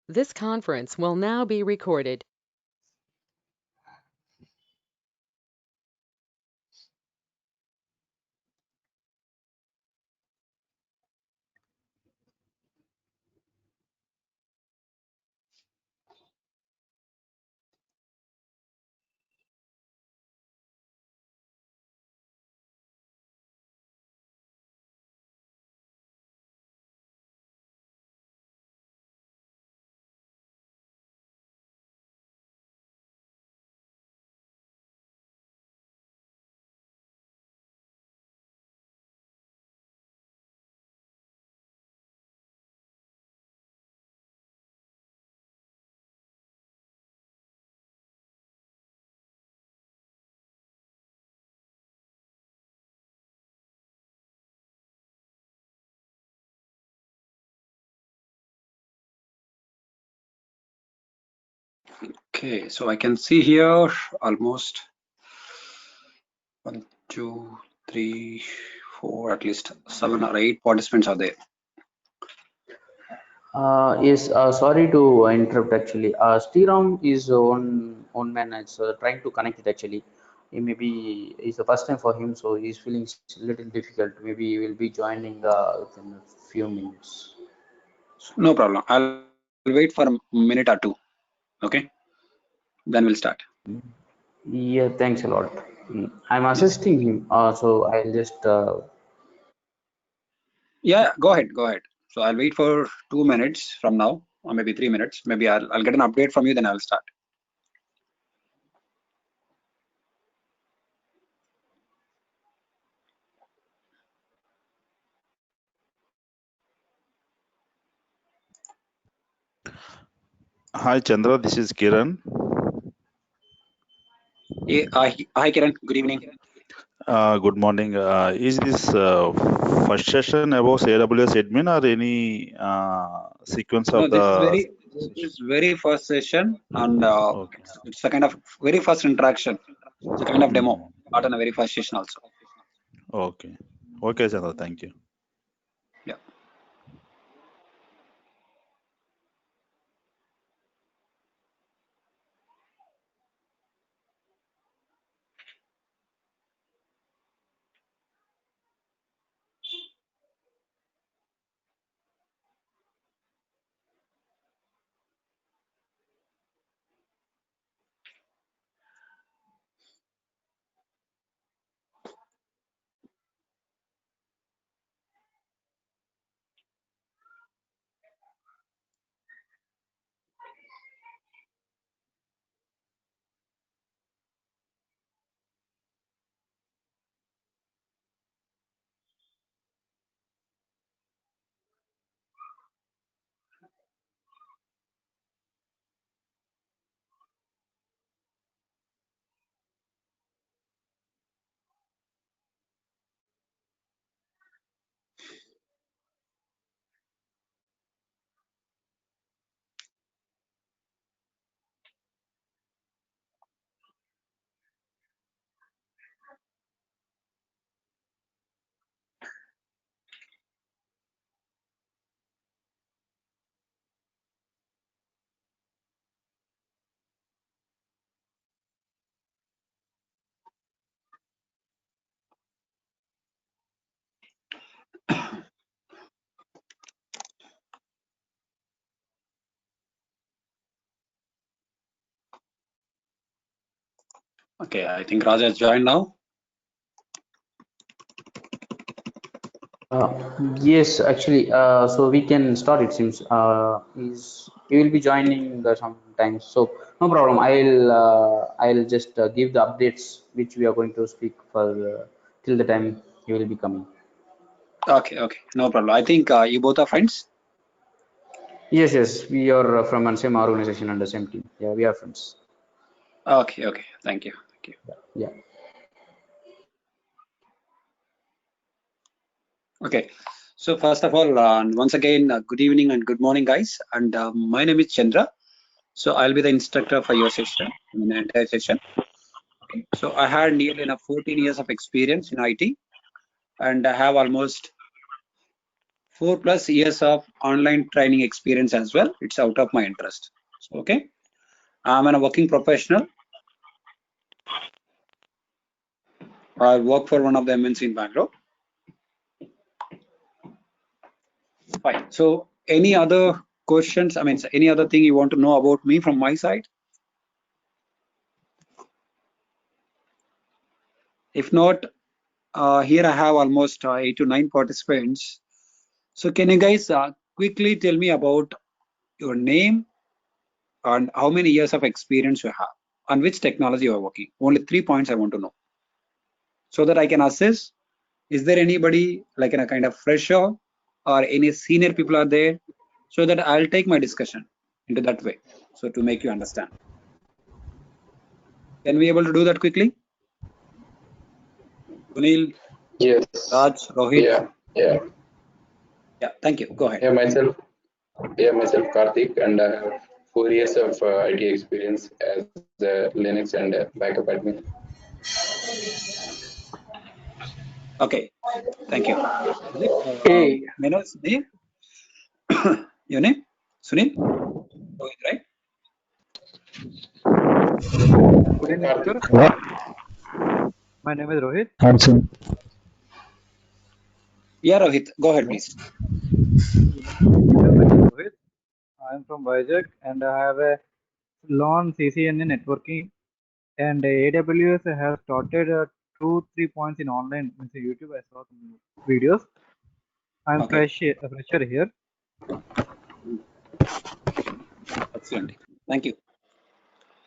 This conference will now be recorded. Okay, so I can see here almost 1, 2, 3, 4, at least 7 or 8 participants are there. Yes, sorry to interrupt actually. Sriram is on man is trying to connect it actually. He maybe it's the first time for him, so he's feeling a little difficult. Maybe he will be joining within a few minutes. No problem. I'll wait for a minute or two. Okay, then we'll start. Yeah, thanks a lot. I'm Yes. assisting him, so I'll just Yeah, go ahead. Go ahead. So I'll wait for 2 minutes from now, or maybe 3 minutes. Maybe I'll get an update from you, then I'll start. Hi Chandra, this is Kiran. Hi, Kiran. Good evening. Good morning. Is this first session about AWS admin or any sequence No, of the this session? is very first session, and Okay. it's a kind of very first interaction. It's a kind of demo, Hmm. not in a very first session also. Okay. Okay, Chandra. Thank you. Yeah. Okay, I think Raja has joined now. Uh, yes, actually, so we can start. It seems he will be joining sometimes, so no problem. I'll just give the updates which we are going to speak for till the time he will be coming. Okay, no problem. I think you both are friends. Yes, yes, we are from the same organization and the same team. Yeah, we are friends. Okay. Thank you. Yeah. Okay. So first of all, once again, good evening and good morning, guys. And my name is Chandra. So I'll be the instructor for your session, in the entire session. Okay. So I had nearly 14 years of experience in IT, and I have almost 4+ years of online training experience as well. It's out of my interest. So, okay. I'm a working professional. I work for one of the MNC in Bangalore. Fine. So any other questions? I mean, any other thing you want to know about me from my side? If not, here I have almost 8 to 9 participants. So can you guys quickly tell me about your name and how many years of experience you have, on which technology you are working? Only 3 points I want to know, so that I can assess, is there anybody like in a kind of fresher or any senior people are there, so that I'll take my discussion into that way. So to make you understand. Can we able to do that quickly? Sunil, Yes. Raj, Rohit? Yeah. Thank you. Go ahead. Yeah, myself Karthik, and I have 4 years of IT experience as a Linux and backup admin. Okay. Thank you. Hey, May I know his name? Your name? Sunil? Rohit, right? Good evening, sir. Karthik. My name is Rohit. Hanson. Yeah, Rohit. Go ahead, please. My name is Rohit. I am from Vizag and I have a long CCNA networking. And AWS has started 2-3 points in online. Means YouTube, I saw some videos. I am Okay. a fresher here. Excellent. Thank you.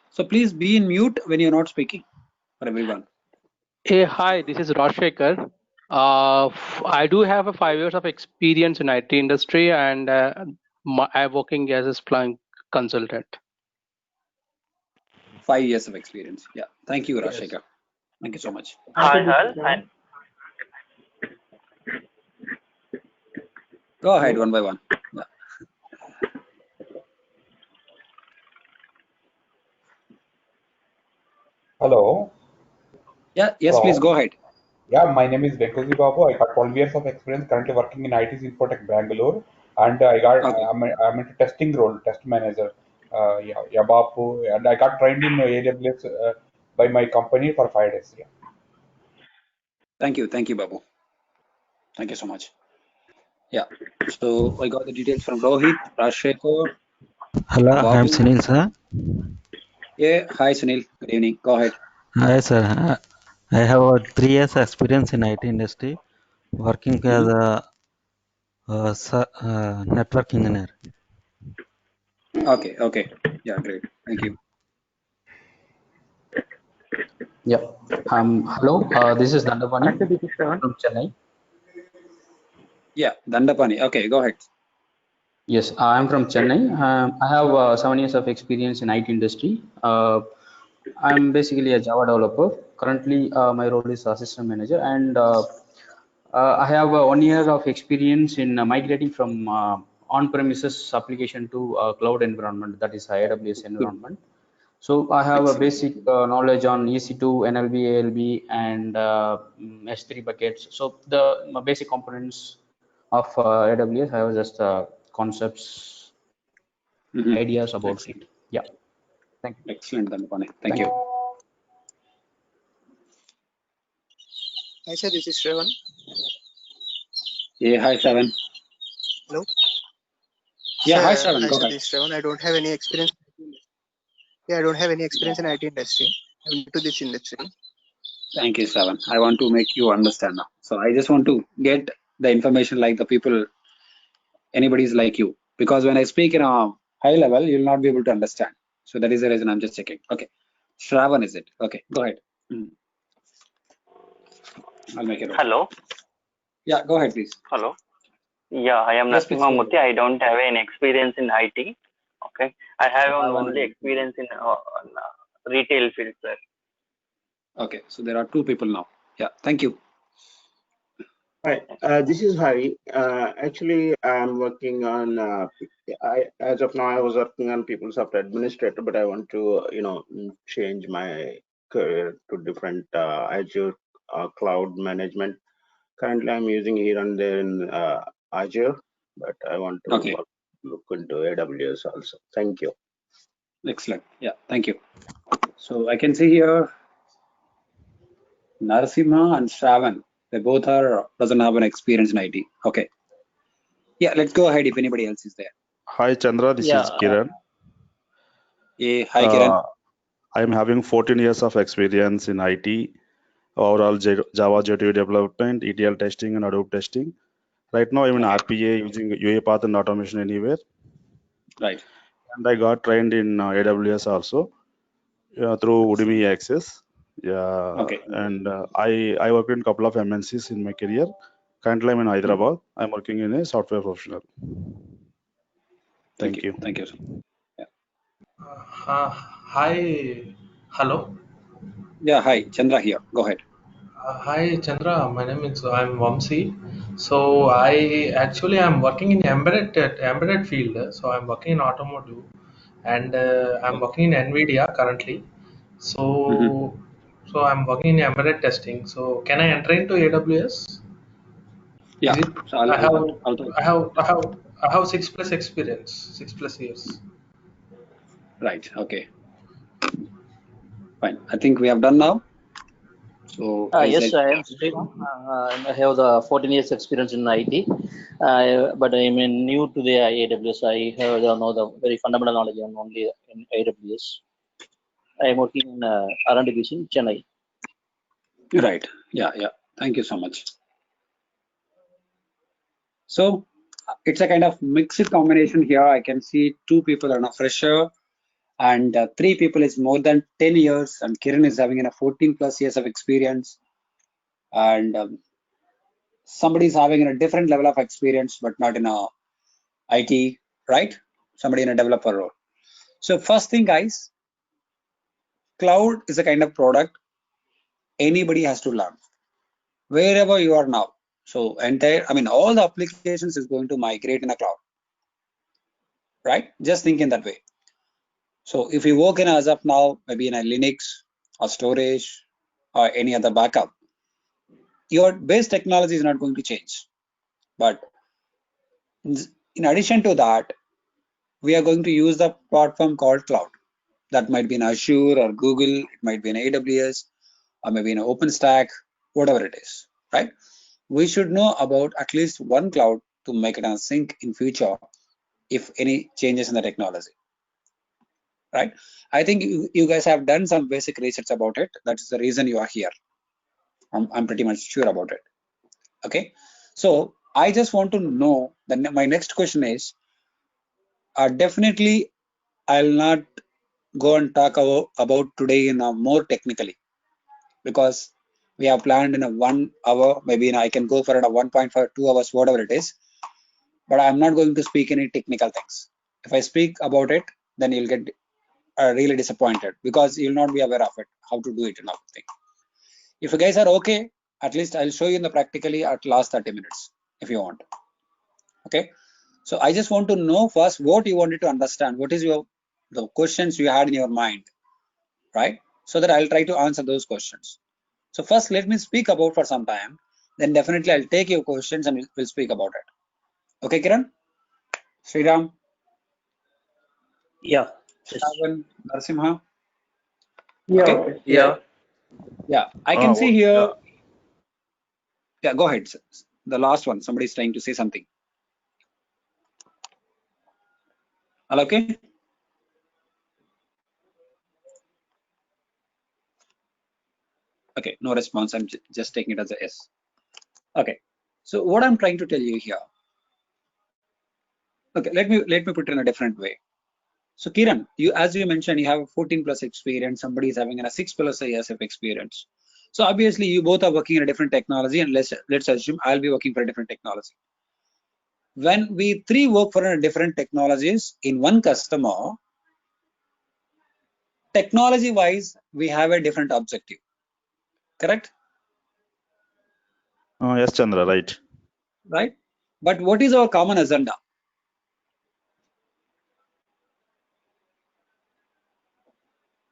So please be in mute when you're not speaking for everyone. Hey, hi, this is Rashekar. I do have a 5 years of experience in IT industry, and I'm working as a Splunk consultant. 5 years of experience. Yeah. Thank you, Yes. Rashekar. Thank you so much. Hi, Hal. Hi. Go ahead one by one. Yeah. Hello. Yeah. Yes, Hello. please go ahead. Yeah, my name is Venkosi Babu. I got 12 years of experience currently working in IT Infotech Bangalore, and Okay. I'm into testing role, test manager. Yeah, Babu, and I got trained in AWS by my company for 5 days. Yeah. Thank you. Thank you, Babu. Thank you so much. Yeah. So I got the details from Rohit, Rashekar, Hello, I am Babu. Sunil, sir. Yeah. Hi, Sunil. Good evening. Go ahead. Hi, sir. I have 3 years experience in IT industry, working as a network engineer. Okay. Okay. Yeah. Great. Thank you. yeah. Hello. This is Dandapani Actually, this is Shravan. from Chennai. Yeah. Dandapani. Okay. Go ahead. Yes, I'm from Chennai. I have 7 years of experience in IT industry. I'm basically a Java developer. Currently, my role is assistant manager, and I have 1 year of experience in migrating from on-premises application to cloud environment, that is AWS environment. So I have a Excellent. basic knowledge on EC2, NLB, ALB, and S3 buckets. So the basic components of AWS, I have just concepts, ideas about Excellent. it. Yeah. Thank you. Excellent, Dandapani. Thank you. Hi, sir. This is Shravan. Yeah. Hi, Shravan. Hello. Yeah. Hi, Sir, Shravan. hi, Go sir. ahead. This is Shravan. I don't have any experience. Yeah, I don't have any experience in IT industry. I'm new to this industry. Thank you, Shravan. I want to make you understand now. So I just want to get the information like the people, anybody's like you. Because when I speak in a high level, you'll not be able to understand. So that is the reason I'm just checking. Okay. Shravan, is it? Okay. Go ahead. I'll make it. Hello. Yeah. Go ahead, please. Hello. Yeah, I am Yes, please. Narasimha Murthy. I don't have any experience in IT. Okay. I have only experience in retail field, sir. Okay. So there are 2 people now. Yeah. Thank you. Hi, this is Hari. Actually, I'm working on. As of now, I was working on PeopleSoft administrator, but I want to, change my career to different Azure cloud management. Currently, I'm using here and there in Azure, but I want to Okay, look into AWS also. Thank you. excellent. Yeah, thank you. So I can see here Narasimha and Shravan. They both are doesn't have an experience in IT. Okay. Yeah, let's go ahead if anybody else is there. Hi Chandra, this Yeah, is Kiran. Yeah, hi Kiran. I am having 14 years of experience in IT, overall Java J2E development, ETL testing, and Hadoop testing. Right now, I'm in RPA using UiPath and Automation Anywhere. Right. And I got trained in AWS also through Udemy Access. Yeah, Okay. and I worked in a couple of MNCs in my career. Currently, I'm in Hyderabad. I'm working in a software professional. Thank you. Thank you. Hi, hello. Yeah, hi, Chandra here. Go ahead. Hi, Chandra. My name is I'm Vamsi. So I'm working in embedded field. So I'm working in automotive, and I'm working in NVIDIA currently. So I'm working in embedded testing. So can I enter into AWS? Yeah. Is it? So I'll I do have that. I'll do I have I have I have 6+ experience, 6+ years. Right. Okay. Fine. I think we have done now. So yes, I am Sriram. I have the 14 years experience in IT, but I am new to the AWS. I have know the very fundamental knowledge on only in AWS. I am working in R&D in Chennai. Right. Yeah. Thank you so much. So it's a kind of mixed combination here. I can see 2 people are a fresher and 3 people is more than 10 years and Kiran is having a 14+ years of experience and somebody is having a different level of experience but not in a IT, right? Somebody in a developer role. So first thing guys, cloud is a kind of product anybody has to learn wherever you are now. So all the applications is going to migrate in a cloud, right? Just think in that way. So if you work in as of now, maybe in a Linux or storage or any other backup, your base technology is not going to change. But in addition to that, we are going to use the platform called cloud. That might be in Azure or Google, it might be in AWS, or maybe in OpenStack, whatever it is, right? We should know about at least one cloud to make it a sync in future if any changes in the technology, right? I think you guys have done some basic research about it. That's the reason you are here. I'm pretty much sure about it. Okay, so I just want to know that my next question is definitely I'll not go and talk about today in a more technically because we have planned in a 1 hour, maybe I can go for a 1.5 2 hours, whatever it is, but I'm not going to speak any technical things. If I speak about it, then you'll get really disappointed because you'll not be aware of it, how to do it and everything. If you guys are okay, at least I'll show you in the practically at last 30 minutes if you want. Okay, so I just want to know first what you wanted to understand. What is the questions you had in your mind, right? So that I'll try to answer those questions. So first let me speak about for some time, then definitely I'll take your questions and we'll speak about it. Okay, Kiran? Sriram? Yeah. Shravan, Narasimha? Yeah. Okay? Yeah, I can see here. Yeah, go ahead. The last one, somebody is trying to say something. All okay? Okay, no response. I'm just taking it as a yes. Okay, so what I'm trying to tell you here. Okay, let me put it in a different way. So Kiran, as you mentioned, you have 14+ experience. Somebody is having a 6+ years of experience. So obviously, you both are working in a different technology, and let's assume I'll be working for a different technology. When we 3 work for a different technologies in one customer, technology-wise, we have a different objective. Correct? Yes, Chandra, right. Right? But what is our common agenda?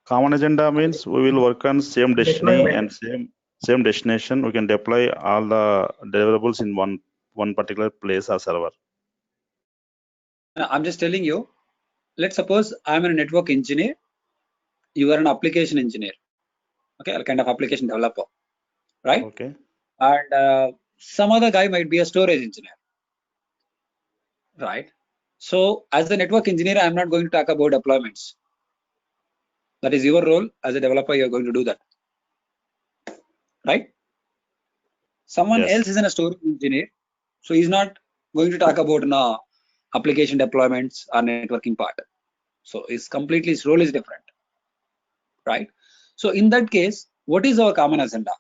Common agenda means we will work on same destiny and same destination. We can deploy all the deliverables in one one particular place or server. I'm just telling you, let's suppose I'm a network engineer, you are an application engineer, okay, a kind of application developer, right? Okay. And some other guy might be a storage engineer, right? So as a network engineer, I'm not going to talk about deployments. That is your role as a developer. You're going to do that, right? Someone Yes. else is a storage engineer, so he's not going to talk about application deployments or networking part. So his role is different, right? So in that case, what is our common agenda?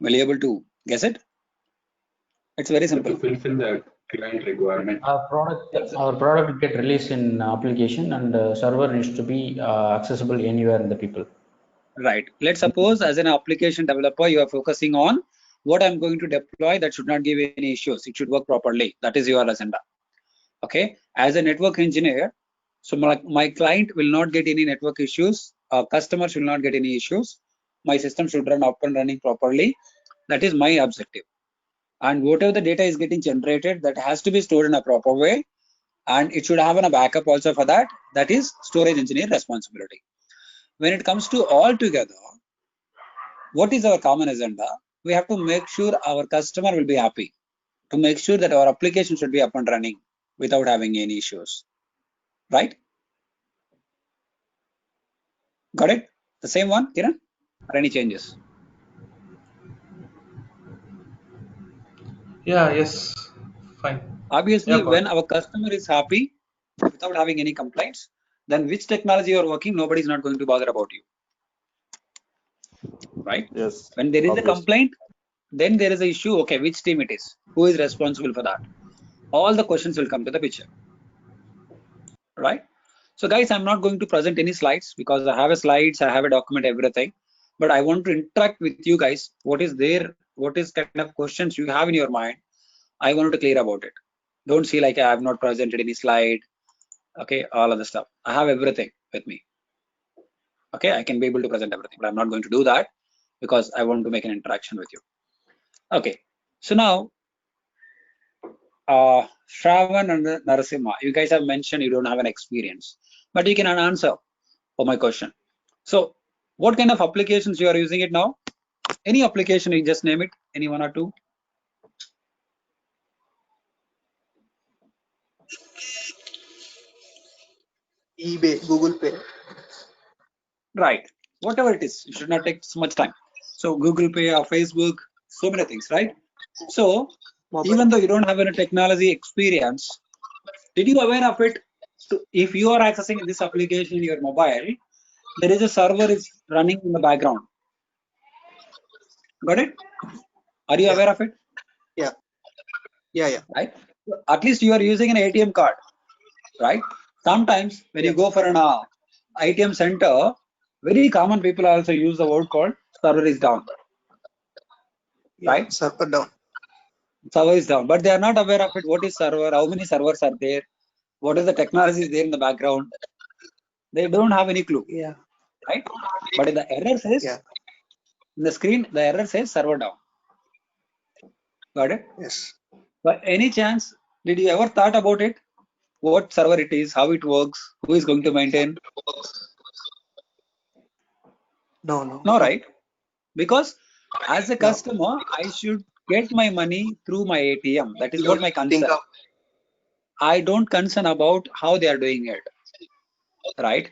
Will you able to guess it? It's very simple. To fulfill the client requirement. Our product get released in application, and server needs to be accessible anywhere in the people. Right. Let's suppose as an application developer, you are focusing on what I'm going to deploy that should not give any issues. It should work properly. That is your agenda. Okay. As a network engineer, so my client will not get any network issues. Customers will not get any issues. My system should run up and running properly. That is my objective. And whatever the data is getting generated, that has to be stored in a proper way. And it should have a backup also for that. That is storage engineer responsibility. When it comes to all together, what is our common agenda? We have to make sure our customer will be happy, to make sure that our application should be up and running without having any issues, right? Got it? The same one, Kiran? Or any changes? Yeah, yes, fine. Obviously, Yeah, when our customer is happy without having any complaints, then which technology you are working, nobody is not going to bother about you, right? Yes. When there is Obviously. a complaint, then there is an issue. Okay, which team it is? Who is responsible for that? All the questions will come to the picture, right? So guys, I'm not going to present any slides because I have a slides, I have a document, everything, but I want to interact with you guys. What is there? What is kind of questions you have in your mind? I want to clear about it. Don't see like I have not presented any slide. Okay, all of the stuff. I have everything with me. Okay, I can be able to present everything, but I'm not going to do that because I want to make an interaction with you. Okay, so now Shravan and Narasimha, you guys have mentioned you don't have an experience, but you can answer for my question. So what kind of applications you are using it now? Any application, you just name it, any one or two? eBay, Google Pay. Right, whatever it is, it should not take so much time. So Google Pay or Facebook, so many things, right? So even though you don't have any technology experience, did you aware of it? So if you are accessing this application in your mobile, there is a server is running in the background. Got it? Are you aware of it? Yeah. Right. So at least you are using an ATM card, right? Sometimes when you go for an ATM center, very common people also use the word called server is down, right? Server down. Server is down, but they are not aware of it. What is server? How many servers are there? What is the technology is there in the background? They don't have any clue. Yeah. Right? But the error says in the screen, the error says server down. Got it? Yes. By any chance, did you ever thought about it? What server it is, how it works, who is going to maintain? No. No, right? Because as a customer, I should get my money through my ATM. That is what my concern. I don't concern about how they are doing it. Right?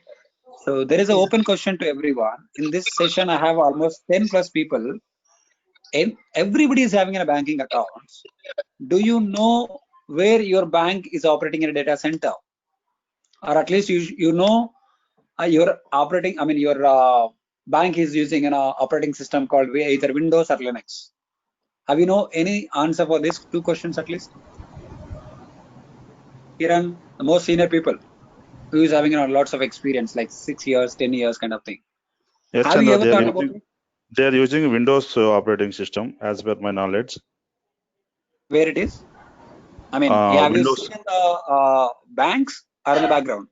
So there is an open question to everyone. In this session, I have almost 10 plus people. Everybody is having a banking account. Do you know where your bank is operating in a data center? Or at least you know you're operating, I mean, your bank is using an operating system called either Windows or Linux. Have you know any answer for these two questions at least? Kiran, the most senior people who is having lots of experience, like 6 years, 10 years kind of thing. Yes, Have you Chandra, ever thought about it? they are using Windows operating system as per my knowledge. Where it is? I mean, have you seen the banks or in the background?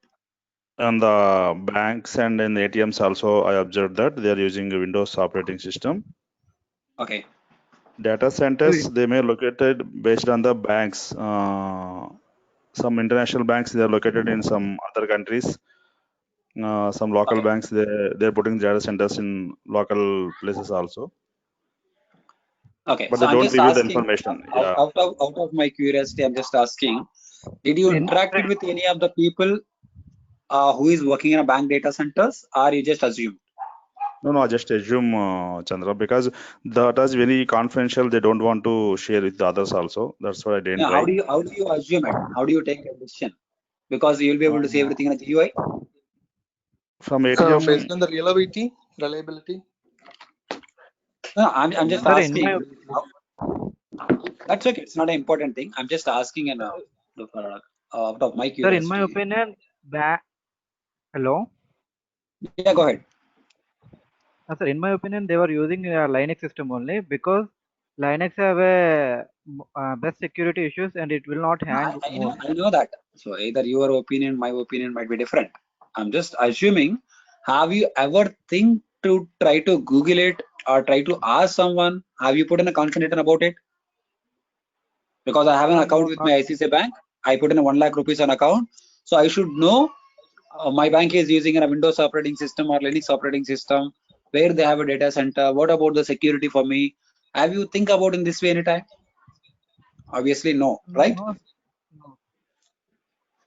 And the banks and in the ATMs also, I observed that they are using a Windows operating system. Okay. Data centers, they may located based on the banks. Some international banks, they are located in some other countries. Some local banks, they're putting data centers in local places also. Okay, But so they I'm don't just reveal the asking, information. Yeah. out of my curiosity, I'm just asking, did you interacted with any of the people who is working in a bank data centers, or you just assume? No, I just assume, Chandra, because that is very confidential. They don't want to share with the others also. That's why I didn't No, try. how do you assume it? How do you take a decision? Because you'll be able to see everything in a GUI. From ATM. Based on the reliability. No, I'm just Sir, asking. That's okay. It's not an important thing. I'm just asking out of my curiosity. Sir, in my opinion, hello. Yeah, go ahead. Sir, in my opinion, they were using a Linux system only because Linux have a best security issues and it will not hang. I know that. So either your opinion, my opinion might be different. I'm just assuming. Have you ever think to try to Google it or try to ask someone? Have you put in a confidential about it? Because I have an account with my ICICI Bank. I put in 1 lakh rupees on account. So I should know my bank is using a Windows operating system or Linux operating system, where they have a data center. What about the security for me? Have you think about in this way anytime? Obviously, no, right? No.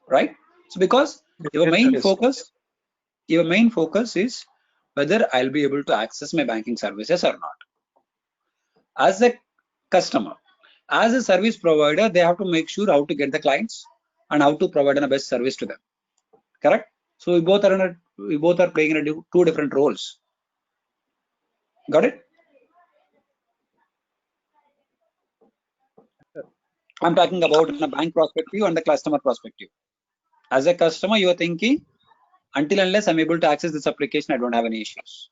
Right? So because your main focus is whether I'll be able to access my banking services or not. As a customer, as a service provider, they have to make sure how to get the clients and how to provide the best service to them. Correct? So we both are playing in two different roles. Got it? I'm talking about in a bank perspective and the customer perspective. As a customer, you are thinking, until unless I'm able to access this application, I don't have any issues.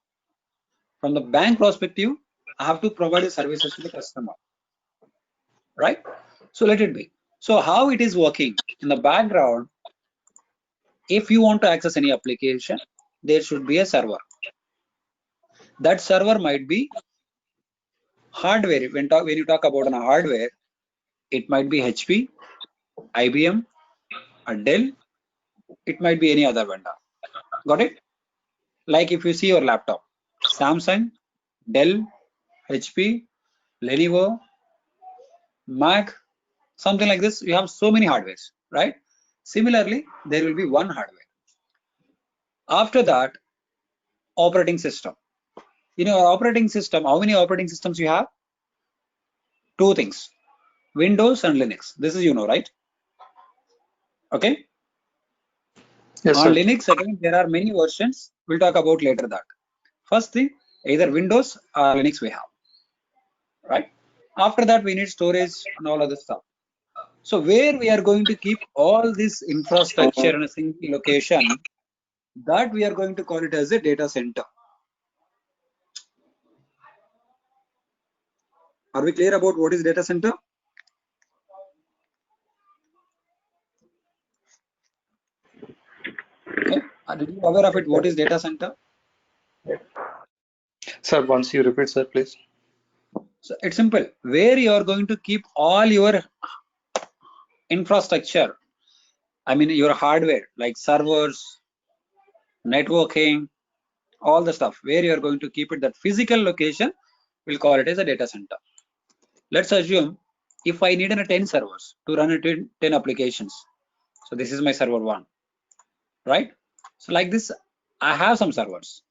From the bank perspective, I have to provide the services to the customer. Right? So let it be. So how it is working in the background, if you want to access any application, there should be a server. That server might be hardware. When you talk about a hardware, it might be HP, IBM, or Dell. It might be any other vendor. Got it? Like if you see your laptop, Samsung, Dell, HP, Lenovo, Mac, something like this. You have so many hardwares, right? Similarly, there will be one hardware. After that, operating system. In your operating system, how many operating systems you have? Two things, Windows and Linux. This is right? Okay. Yes, on sir. Linux, again, there are many versions. We'll talk about later that. First thing, either Windows or Linux we have, right? After that, we need storage and all other stuff. So where we are going to keep all this infrastructure in a single location, that we are going to call it as a data center. Are we clear about what is data center? Okay. Are you aware of it? What is data center? Sir, once you repeat, sir, please. So it's simple. Where you are going to keep all your infrastructure, I mean your hardware like servers, networking, all the stuff, where you are going to keep it, that physical location, we'll call it as a data center. Let's assume if I need 10 servers to run 10 applications. So this is my server 1, right? So like this, I have some servers.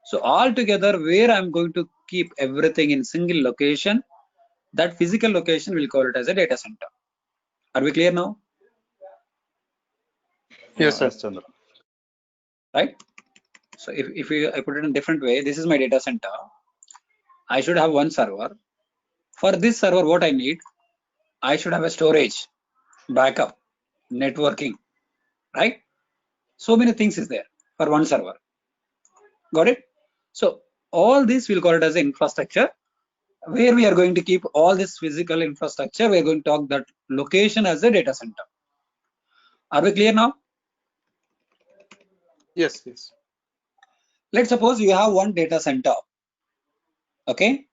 So all together, where I'm going to keep everything in single location, that physical location, we'll call it as a data center. Are we clear now? Yes, sir. Chandra. Right? So if I put it in a different way, this is my data center. I should have one server. For this server, what I need, I should have a storage, backup, networking, right? So many things is there for one server. Got it? So all this we'll call it as infrastructure, where we are going to keep all this physical infrastructure. We're going to talk that location as a data center. Are we clear now? Yes, yes. Let's suppose you have one data center. Okay.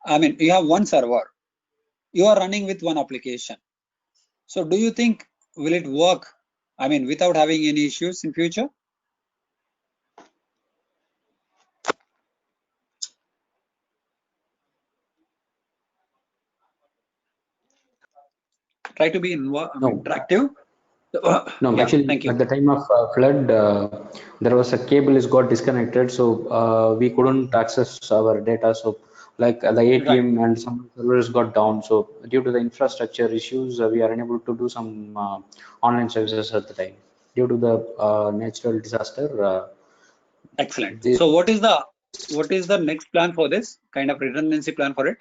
I mean, you have one server. You are running with one application. So do you think will it work? I mean, without having any issues in future? Try to be interactive. No, Yeah, actually, thank you. at the time of flood, there was a cable is got disconnected, so we couldn't access our data. So, like the ATM and some servers got down. So, due to the infrastructure issues, we are unable to do some online services at the time due to the natural disaster. Excellent. This, So, what is the next plan for this kind of redundancy plan for it?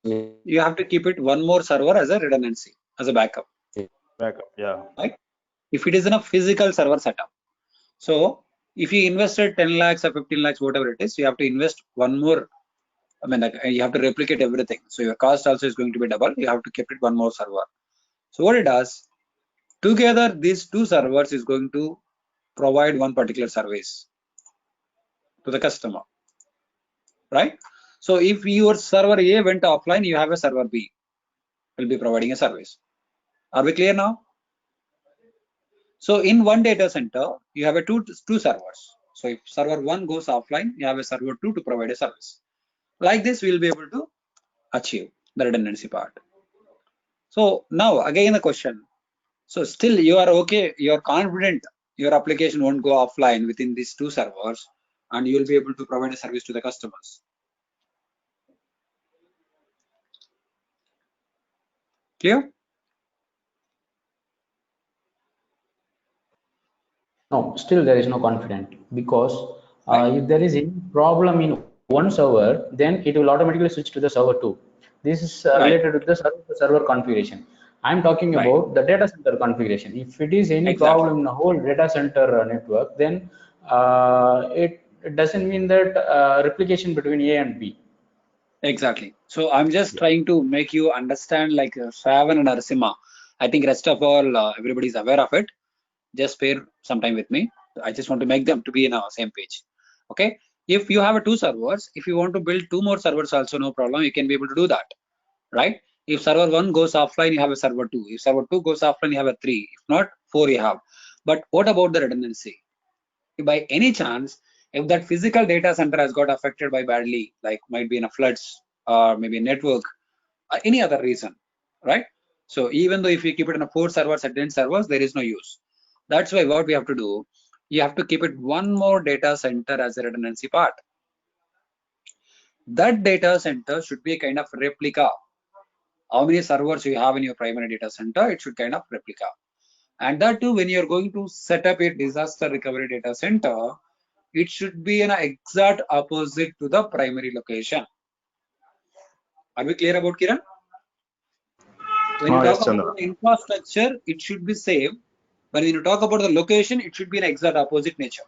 You have to keep it one more server as a redundancy, as a backup. Backup, yeah. Right? If it is in a physical server setup. So if you invested 10 lakhs or 15 lakhs, whatever it is, you have to invest one more. I mean, like, you have to replicate everything. So your cost also is going to be double. You have to keep it one more server. So what it does, together these two servers is going to provide one particular service to the customer, right? So if your server A went offline, you have a server B will be providing a service. Are we clear now? So in one data center, you have a two servers. So if server 1 goes offline, you have a server 2 to provide a service. Like this, we will be able to achieve the redundancy part. So now again the question. So still you are okay, you are confident your application won't go offline within these two servers and you will be able to provide a service to the customers. Clear? no, still there is no confidence because if there is any problem in one server, then it will automatically switch to the server 2. This is related to the server configuration. I'm talking about the data center configuration. If it is any problem in the whole data center network, then it doesn't mean that replication between A and B. Exactly. So I'm just trying to make you understand, like Shravan and Narasimha. I think rest of all, everybody is aware of it. Just spare some time with me. I just want to make them to be in our same page. Okay. If you have two servers, if you want to build two more servers also, no problem. You can be able to do that, right? If server 1 goes offline, you have a server 2. If server 2 goes offline, you have a 3. If not, 4 you have. But what about the redundancy? If by any chance, if that physical data center has got affected by badly, like might be in a floods or maybe a network, or any other reason, right? So even though if you keep it in a 4 servers or 10 servers, there is no use. That's why what we have to do, you have to keep it one more data center as a redundancy part. That data center should be a kind of replica. How many servers you have in your primary data center, it should kind of replica. And that too, when you're going to set up a disaster recovery data center, it should be an exact opposite to the primary location. Are we clear about Kiran? When you talk about the infrastructure, it should be same. But when you talk about the location, it should be an exact opposite nature,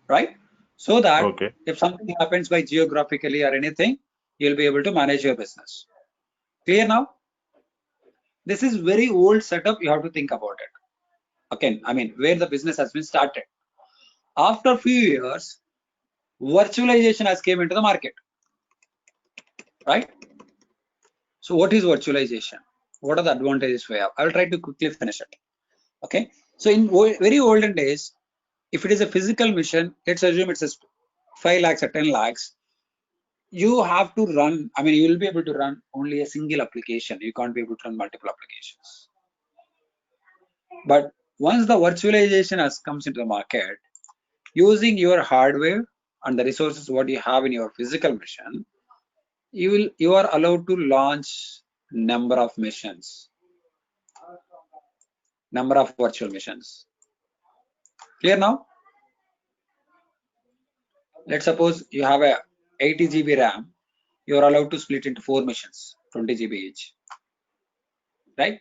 right? So that if something happens by geographically or anything, you'll be able to manage your business. Clear now? This is very old setup. You have to think about it. Again, I mean, where the business has been started. After a few years, virtualization has came into the market, right? So what is virtualization? What are the advantages we have? I'll try to quickly finish it. Okay. So in very olden days, if it is a physical mission, let's assume it's a 5 lakhs or 10 lakhs, you have to run, I mean, you will be able to run only a single application. You can't be able to run multiple applications. But once the virtualization has comes into the market, using your hardware and the resources what you have in your physical mission, you are allowed to launch number of missions, number of virtual missions. Clear now? Let's suppose you have a 80 GB RAM, you are allowed to split into 4 missions, 20 GB each, right?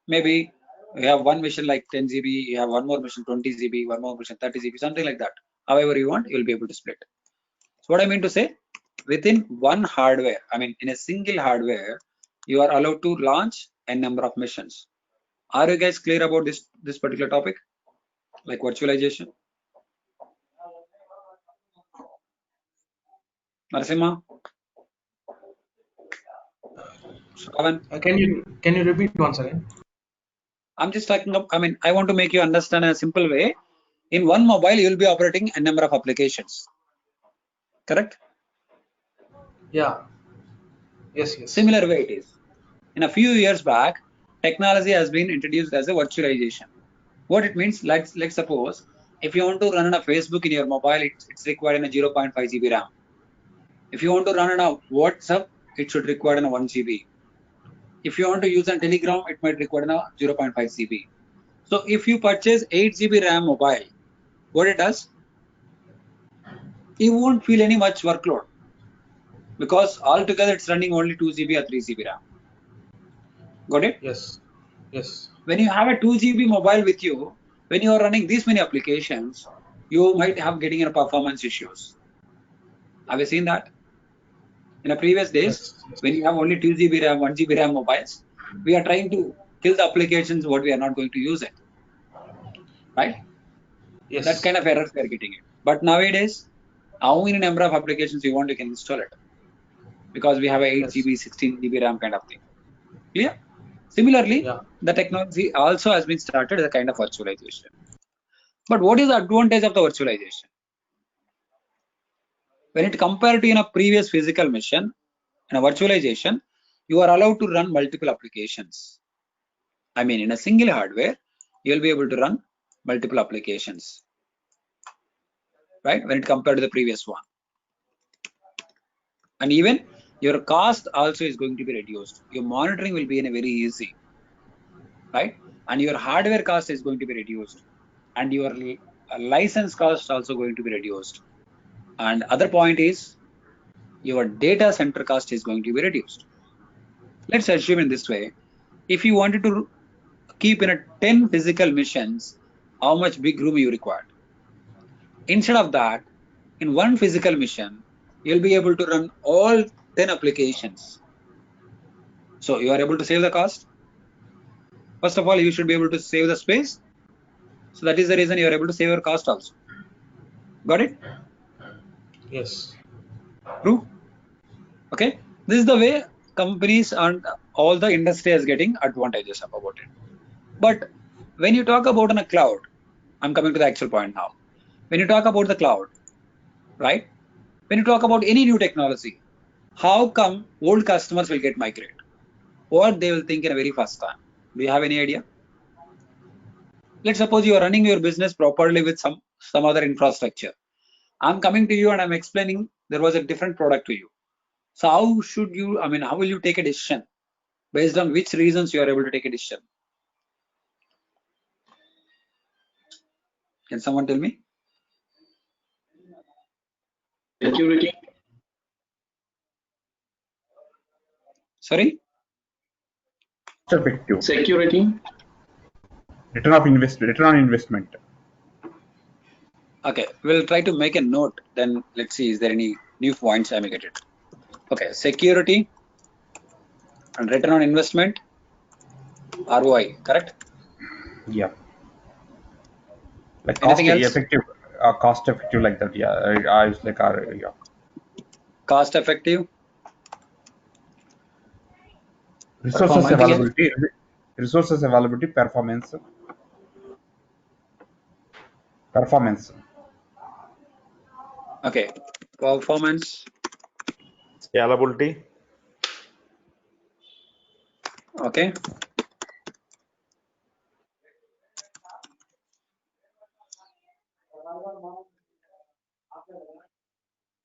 Maybe you have one mission like 10 GB, you have one more mission 20 GB, one more mission 30 GB, something like that. However you want, you'll be able to split. So what I mean to say, within one hardware, I mean in a single hardware, you are allowed to launch a number of missions. Are you guys clear about this particular topic, like virtualization? Narasimha? Shravan? Can you repeat once again? I'm just talking up, I want to make you understand in a simple way. In one mobile, you will be operating a number of applications. Correct? Yeah. Yes. Similar way it is. In a few years back, technology has been introduced as a virtualization. What it means, let's suppose, if you want to run a Facebook in your mobile, it's required in a 0.5 GB RAM. If you want to run a WhatsApp, it should require in a 1 GB. If you want to use a Telegram, it might require in a 0.5 GB. So if you purchase 8 GB RAM mobile, what it does, you won't feel any much workload because altogether it's running only 2 GB or 3 GB RAM. Got it? Yes. When you have a 2 GB mobile with you, when you are running these many applications, you might have getting a performance issues. Have you seen that? In the previous days, when you have only 2 GB RAM, 1 GB RAM mobiles, we are trying to kill the applications what we are not going to use it. Right? Yes. That kind of errors we are getting it. But nowadays, how many number of applications you want, you can install it. Because we have a 8 GB, 16 GB RAM kind of thing. Clear? Similarly, the technology also has been started as a kind of virtualization. But what is the advantage of the virtualization? When it compared to in a previous physical machine, in a virtualization, you are allowed to run multiple applications. In a single hardware, you will be able to run multiple applications. Right? When it compared to the previous one. And even your cost also is going to be reduced. Your monitoring will be in a very easy. Right? And your hardware cost is going to be reduced. And your license cost also going to be reduced. And other point is your data center cost is going to be reduced. Let's assume in this way, if you wanted to keep in a 10 physical machines, how much big room you required? Instead of that, in one physical machine, you'll be able to run all 10 applications. So you are able to save the cost. First of all, you should be able to save the space. So that is the reason you are able to save your cost also. Got it? Yes. True? Okay. This is the way companies and all the industry is getting advantages about it. But when you talk about on a cloud, I'm coming to the actual point now. When you talk about the cloud, right? When you talk about any new technology, how come old customers will get migrated? What they will think in a very first time? Do you have any idea? Let's suppose you are running your business properly with some other infrastructure. I'm coming to you and I'm explaining there was a different product to you. So how should you, how will you take a decision? Based on which reasons you are able to take a decision? Can someone tell me? Security. Sorry? Effective. Security. Return on investment. Okay, we'll try to make a note. Then let's see, is there any new points I may get it? Okay, security and return on investment, ROI, correct? Yeah. Like Anything else? cost effective like that. Yeah, I was like, yeah. Cost effective. Resources availability, performance. Okay, performance. Scalability. Okay.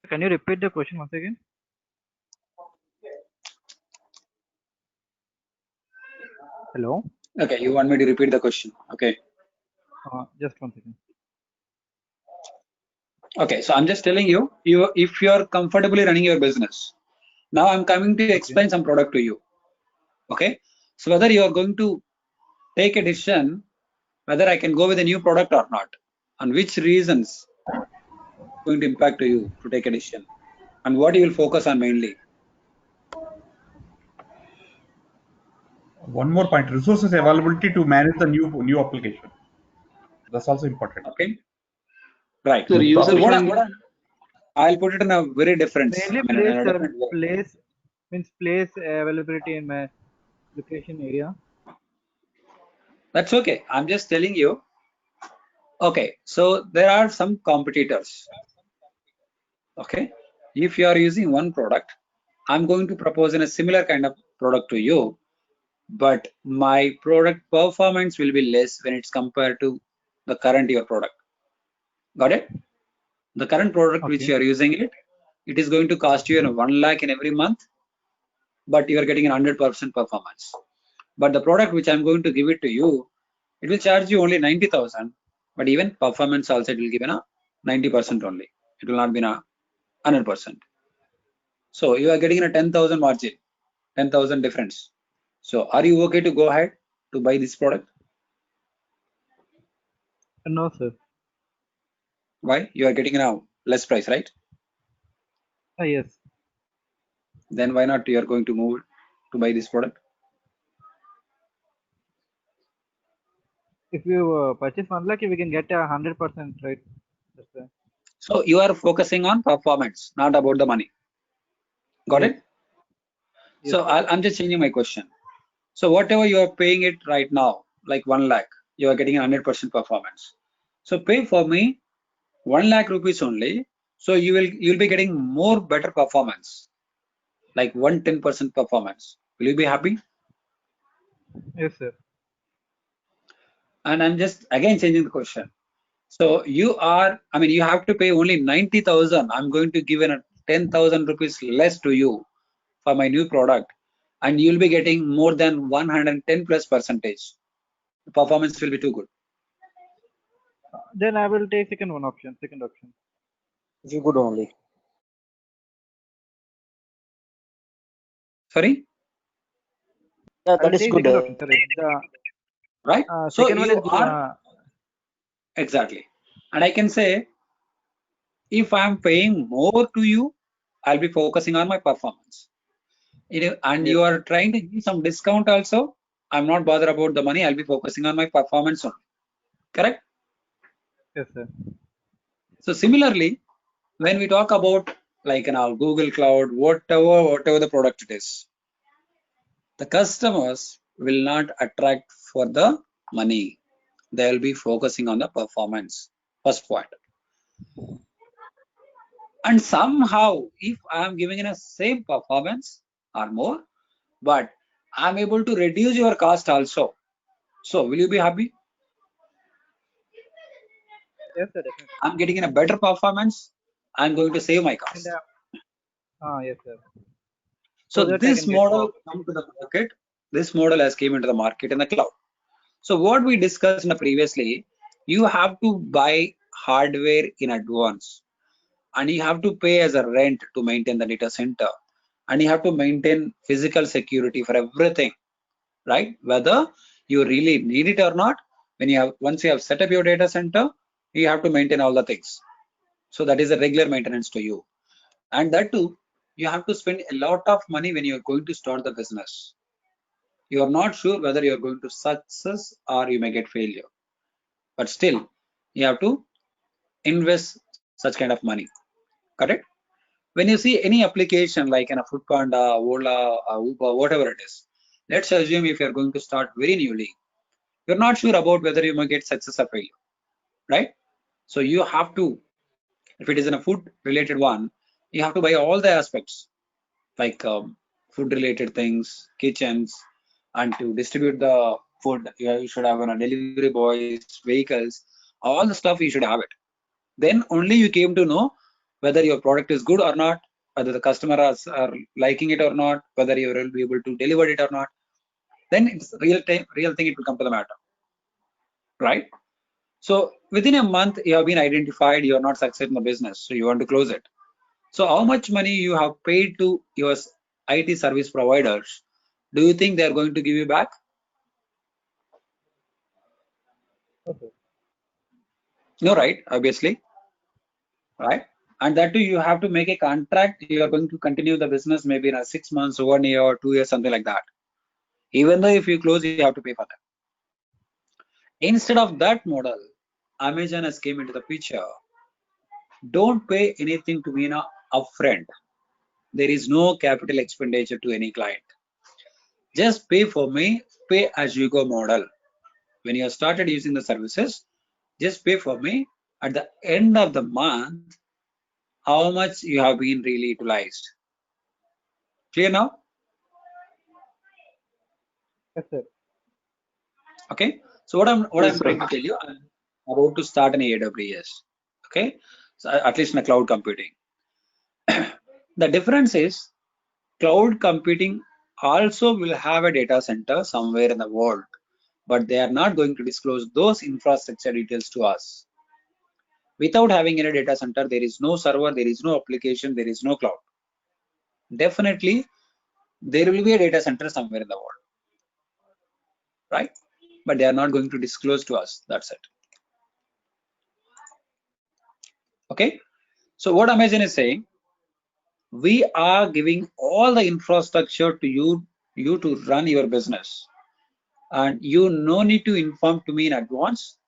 Can you repeat the question once again? Hello? Okay, you want me to repeat the question? Okay. Just 1 second. Okay, so I'm just telling you, if you are comfortably running your business, now I'm coming to explain some product to you. Okay, so whether you are going to take a decision, whether I can go with a new product or not, and which reasons going to impact to you to take a decision, and what you will focus on mainly. One more point: resources availability to manage the new application. That's also important. Okay. Right. So user I'll put it in a very different, Mainly in place, a sir. different way. Place means place availability in my location area. That's okay. I'm just telling you. Okay, so there are some competitors. Okay, if you are using one product, I'm going to propose in a similar kind of product to you, but my product performance will be less when it's compared to the current your product. Got it? The current product which you are using it is going to cost you 1 lakh in every month, but you are getting 100% performance. But the product which I'm going to give it to you, it will charge you only 90,000, but even performance also it will give a 90% only. It will not be a 100%. So you are getting a 10,000 margin, 10,000 difference. So are you okay to go ahead to buy this product? No, sir. Why? You are getting a less price, right? Yes. Then why not you are going to move to buy this product? If you purchase 1 lakh, we can get 100%, right? So you are focusing on performance, not about the money. Got it? Yes, So I'm just changing my question. So whatever you are paying it right now, like 1 lakh, you are getting 100% performance. So pay for me 1 lakh rupees only. So you'll be getting more better performance, like 110% performance. Will you be happy? Yes, sir. And I'm just again changing the question. So you have to pay only 90,000. I'm going to give a 10,000 rupees less to you for my new product, and you'll be getting more than 110 plus percentage. The performance will be too good. Then I will take second option. If you could only. Sorry? Yeah, that is good. Option, sir. Right? So Second one you is are exactly. And I can say, if I'm paying more to you, I'll be focusing on my performance. And you are trying to give some discount also. I'm not bothered about the money. I'll be focusing on my performance only. Correct? Yes, sir. So similarly, when we talk about like Google Cloud, whatever the product it is, the customers will not attract for the money. They will be focusing on the performance. First point. And somehow, if I am giving in a same performance or more, but I'm able to reduce your cost also. So will you be happy? Yes, sir, definitely. I'm getting in a better performance. I'm going to save my cost. Yes, sir. So this model come to the market. This model has came into the market in the cloud. So what we discussed previously, you have to buy hardware in advance, and you have to pay as a rent to maintain the data center, and you have to maintain physical security for everything, right? Whether you really need it or not, once you have set up your data center, you have to maintain all the things. So that is a regular maintenance to you, and that too, you have to spend a lot of money when you are going to start the business. You are not sure whether you are going to success or you may get failure, but still you have to invest such kind of money. Correct? When you see any application like in a Foodpanda, Ola, Uber, whatever it is, let's assume if you're going to start very newly, you're not sure about whether you might get success or failure, right? So you have to, if it is in a food related one, you have to buy all the aspects like food related things, kitchens, and to distribute the food, you should have delivery boys, vehicles, all the stuff you should have it. Then only you came to know whether your product is good or not, whether the customers are liking it or not, whether you will be able to deliver it or not. Then it's real thing it will come to the matter, right? So within a month you have been identified, you are not successful in the business, so you want to close it. So how much money you have paid to your IT service providers? Do you think they are going to give you back? No, right? Obviously, right? And that too, you have to make a contract. You are going to continue the business maybe in 6 months, 1 year, or 2 years, something like that. Even though if you close, you have to pay for that. Instead of that model, Amazon has came into the picture. don't pay anything to me now upfront. There is no capital expenditure to any client. Just pay for me, pay as you go model. When you have started using the services, just pay for me at the end of the month how much you have been really utilized. Clear now? Yes, sir. Okay. So what I'm Yes, trying to tell you, I'm about to start an AWS. Okay. So at least in the cloud computing. The difference is cloud computing also will have a data center somewhere in the world, but they are not going to disclose those infrastructure details to us. Without having any data center, there is no server, there is no application, there is no cloud. Definitely, there will be a data center somewhere in the world, right? But they are not going to disclose to us. That's it. Okay. So what Amazon is saying, we are giving all the infrastructure to you to run your business, and you no need to inform to me in advance,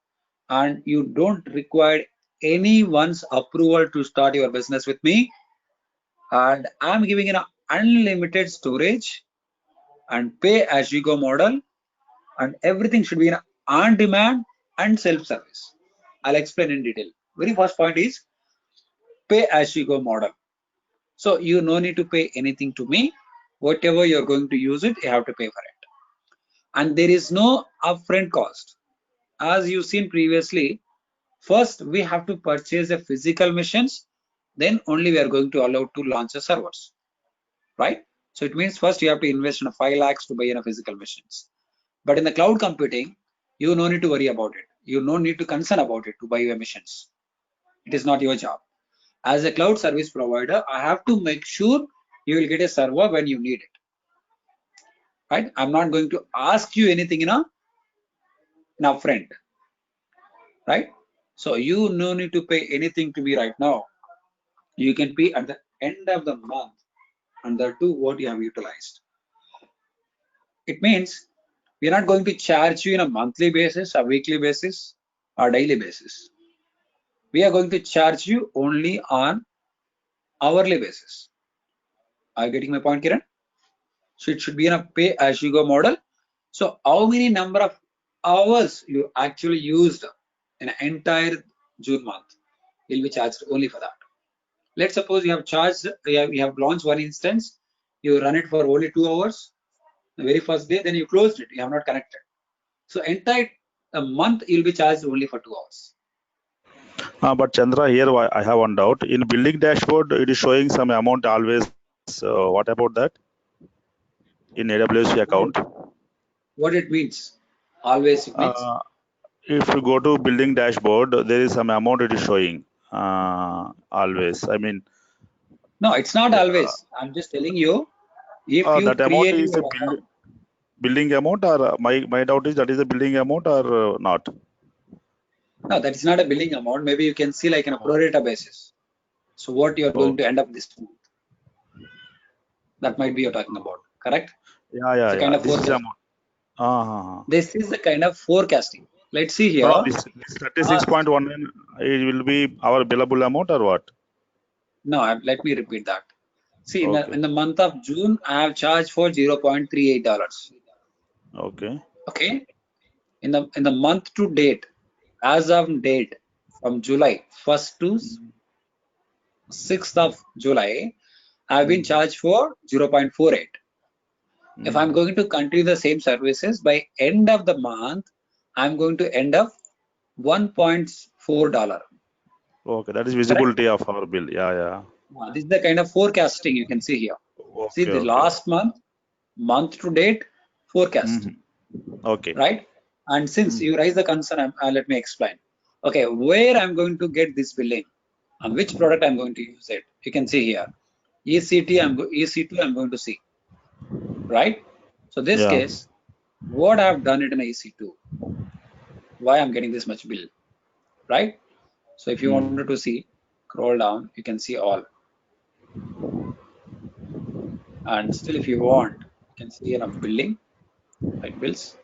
and you don't require anyone's approval to start your business with me. And I'm giving an unlimited storage and pay as you go model, and everything should be in on demand and self-service. I'll explain in detail. Very first point is pay as you go model. So you no need to pay anything to me. Whatever you're going to use it, you have to pay for it. And there is no upfront cost. As you've seen previously, first we have to purchase a physical machines, then only we are going to allow to launch the servers, right? So it means first you have to invest in 5 lakhs to buy in a physical machines. But in the cloud computing, you no need to worry about it. You no need to concern about it to buy your machines. It is not your job. As a cloud service provider, I have to make sure you will get a server when you need it, right? I'm not going to ask you anything in upfront, right? So you no need to pay anything to me right now. You can pay at the end of the month under to what you have utilized. It means we're not going to charge you in a monthly basis, a weekly basis, or daily basis. We are going to charge you only on hourly basis. Are you getting my point, Kiran? So it should be in a pay as you go model. So how many number of hours you actually used in an entire June month will be charged only for that. Let's suppose you have charged, you have launched one instance, you run it for only 2 hours, the very first day, then you closed it, you have not connected. So entire a month you'll be charged only for 2 hours. But Chandra, here I have one doubt. In building dashboard, it is showing some amount always. What about that? In AWS account? What it means? Always it means? If you go to building dashboard, there is some amount it is showing. Always. I mean. No, it's not always. I'm just telling you. If you that amount create is your a building amount, or my doubt is that is a building amount or not? No, that is not a billing amount. Maybe you can see like in a pro rata basis. So what you are going to end up this month. That might be you're talking about, correct? Yeah. Kind of this is amount. This is the kind of forecasting. Let's see here. No, this 36.1 it will be our billable amount or what? No, let me repeat that. See, in the month of June, I have charged for $0.38. Okay. Okay. In the month to date, as of date, from July 1st to 6th of July, I have been charged for 0.48. If I'm going to continue the same services, by end of the month, I'm going to end up $1.4. Okay, that is visibility of our bill. Yeah. This is the kind of forecasting you can see here. See the last month to date forecast. Okay. Right? And since you raise the concern, let me explain. Okay, where I'm going to get this billing and which product I'm going to use it. You can see here. EC2 I'm going to see. Right? So this case, what I've done it in EC2. Why I'm getting this much bill. Right? So if you wanted to see, scroll down, you can see all. And still if you want, you can see here billing, like bills.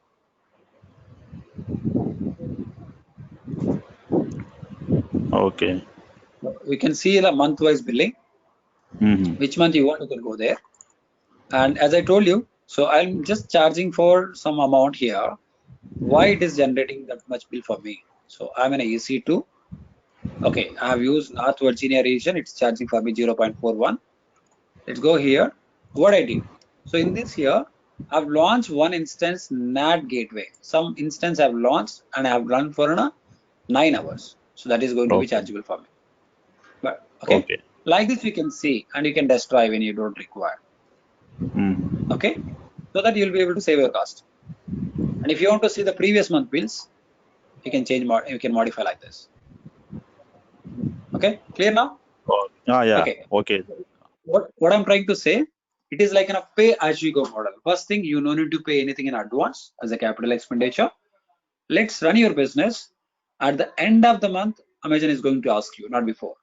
Okay. we can see the month-wise billing. Mm-hmm. Which month you want, you can go there. And as I told you, so I'm just charging for some amount here. Why it is generating that much bill for me? So I'm in a EC2. Okay, I have used North Virginia region. It's charging for me 0.41. Let's go here. What I did. So in this here, I've launched one instance NAT gateway. Some instance I've launched and I have run for 9 hours. So that is going to be Okay. chargeable for me. But okay, like this you can see, and you can destroy when you don't require. Mm-hmm. Okay, so that you'll be able to save your cost. And if you want to see the previous month bills, you can change more. You can modify like this. Okay, clear now? Yeah. Okay. Okay. What I'm trying to say, it is like a pay as you go model. First thing, you no need to pay anything in advance as a capital expenditure. Let's run your business. At the end of the month, Amazon is going to ask you, not before.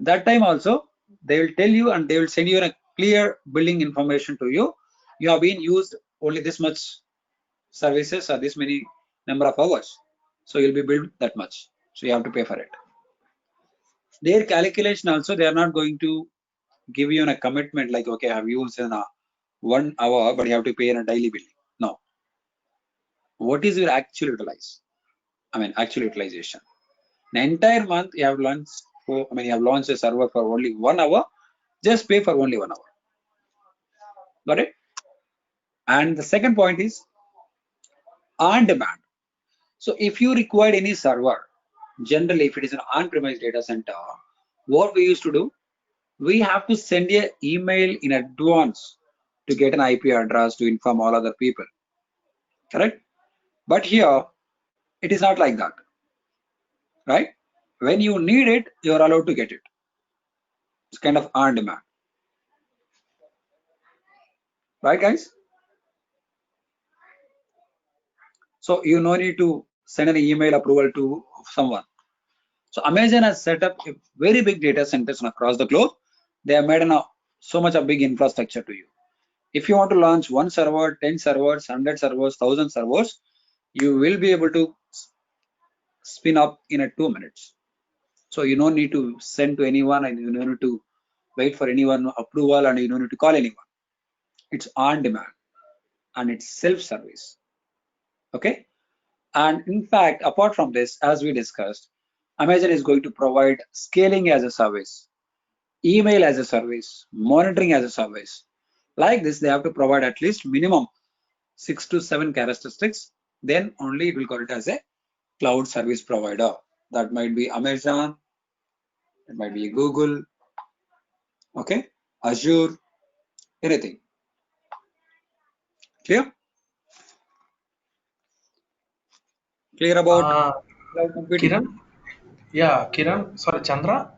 That time also, they will tell you and they will send you a clear billing information to you. You have been used only this much services or this many number of hours. So you'll be billed that much. So you have to pay for it. Their calculation also, they are not going to give you a commitment like, okay, I have used in 1 hour, but you have to pay in a daily bill. No. What is your actual actual utilization? The entire month you have launched you have launched a server for only 1 hour, just pay for only 1 hour. Got it? And the second point is on demand. So if you require any server, generally if it is an on-premise data center, what we used to do, we have to send an email in advance to get an IP address to inform all other people. Correct? But here, it is not like that. Right? When you need it, you are allowed to get it. It's kind of on demand. Right, guys? So you no need to send an email approval to someone. So Amazon has set up a very big data centers across the globe. They have made so much of big infrastructure to you. If you want to launch 1 server, 10 servers, 100 servers, 1000 servers, you will be able to spin up in 2 minutes. So you don't need to send to anyone and you don't need to wait for anyone approval and you don't need to call anyone. It's on demand and it's self-service. Okay. And in fact, apart from this, as we discussed, Amazon is going to provide scaling as a service, email as a service, monitoring as a service. Like this, they have to provide at least minimum 6 to 7 characteristics. Then only it will call it as a cloud service provider. That might be Amazon, it might be Google, okay, Azure, anything. Clear? Clear about cloud computing? Kiran? Yeah, Kiran. Sorry, Chandra.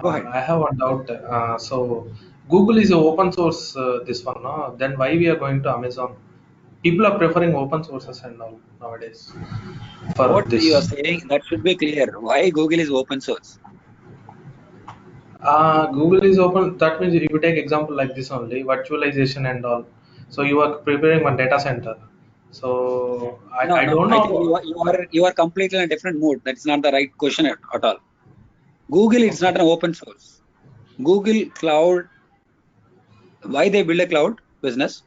Go ahead. I have one doubt. So Google is a open source. This one, no? Then why we are going to Amazon? People are preferring open sources and all nowadays. For What this, you are saying, that should be clear. Why Google is open source? Google is open. That means if you take example like this only, virtualization and all. So you are preparing one data center. So I No, don't I think know. you are completely in a different mood. That's not the right question at all. Google is not an open source. Google Cloud, why they build a cloud business?